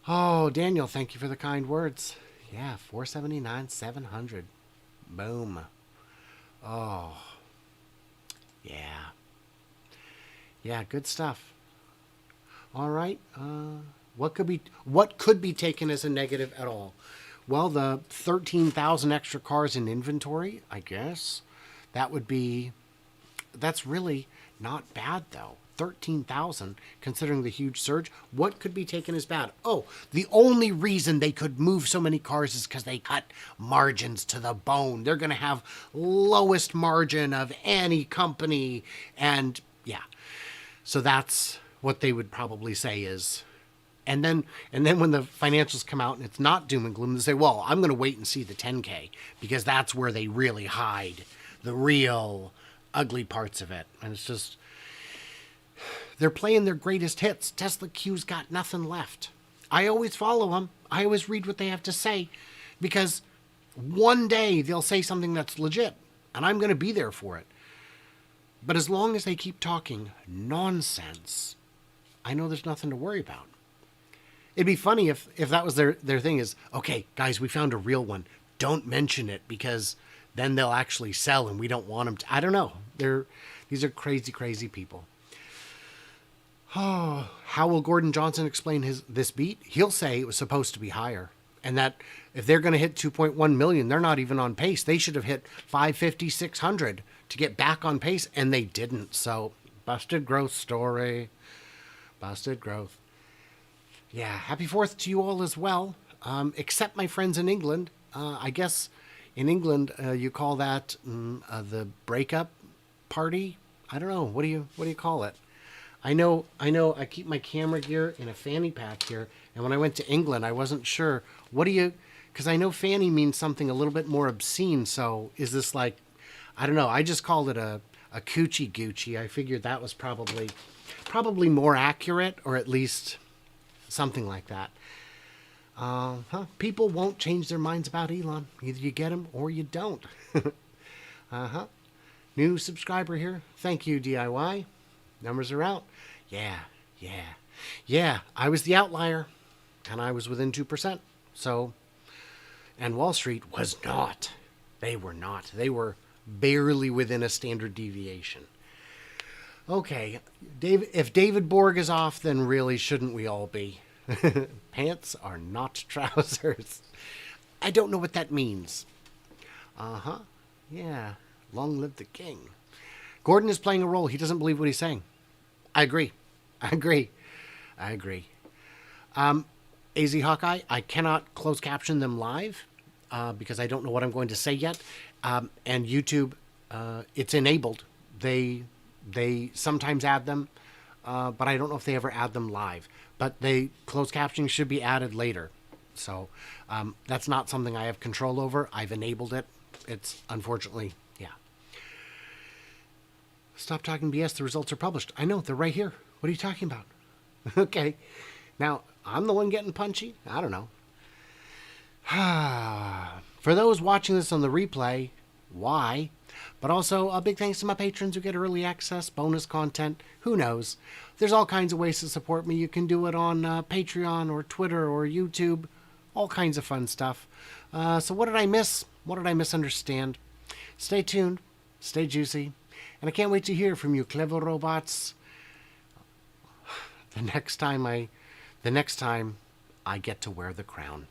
Oh, Daniel, thank you for the kind words. Yeah, 479, 700. Boom. Oh, yeah. Yeah, good stuff. All right. What could be taken as a negative at all? Well, the 13,000 extra cars in inventory, I guess. That would be that's really not bad though. 13,000 considering the huge surge. What could be taken as bad? Oh, the only reason they could move so many cars is because they cut margins to the bone. They're going to have lowest margin of any company. And yeah, so that's what they would probably say is. And then when the financials come out and it's not doom and gloom, they say, well, I'm going to wait and see the 10K because that's where they really hide the real ugly parts of it. And it's just, they're playing their greatest hits. Tesla Q's got nothing left. I always follow them. I always read what they have to say because one day they'll say something that's legit and I'm going to be there for it. But as long as they keep talking nonsense, I know there's nothing to worry about. It'd be funny if that was their thing is, okay, guys, we found a real one. Don't mention it because then they'll actually sell and we don't want them to. I don't know. These are crazy, crazy people. Oh, how will Gordon Johnson explain this beat? He'll say it was supposed to be higher. And that if they're going to hit 2.1 million, they're not even on pace. They should have hit 550, 600 to get back on pace, and they didn't. So, busted growth story. Busted growth. Yeah, happy 4th to you all as well. Except my friends in England. I guess in England you call that the breakup party. I don't know. What do you call it? I know. I keep my camera gear in a fanny pack here, and when I went to England, I wasn't sure. Because I know fanny means something a little bit more obscene. So is this like, I don't know. I just called it a coochie Gucci. I figured that was probably more accurate, or at least something like that. People won't change their minds about Elon. Either you get him or you don't. New subscriber here. Thank you, DIY. Numbers are out. Yeah. I was the outlier, and I was within 2%. So, and Wall Street was not. They were not. They were barely within a standard deviation. Okay, if David Borg is off, then really shouldn't we all be? Pants are not trousers. I don't know what that means. Yeah, long live the king. Gordon is playing a role. He doesn't believe what he's saying. I agree. AZ Hawkeye, I cannot close caption them live because I don't know what I'm going to say yet. And YouTube, it's enabled. They sometimes add them, but I don't know if they ever add them live. But closed captioning should be added later. So that's not something I have control over. I've enabled it. It's unfortunately, yeah. Stop talking BS. The results are published. I know. They're right here. What are you talking about? Okay. Now, I'm the one getting punchy? I don't know. For those watching this on the replay, why? But also, a big thanks to my patrons who get early access, bonus content. Who knows? There's all kinds of ways to support me. You can do it on Patreon or Twitter or YouTube. All kinds of fun stuff. So what did I miss? What did I misunderstand? Stay tuned. Stay juicy. And I can't wait to hear from you clever robots the next time I get to wear the crown.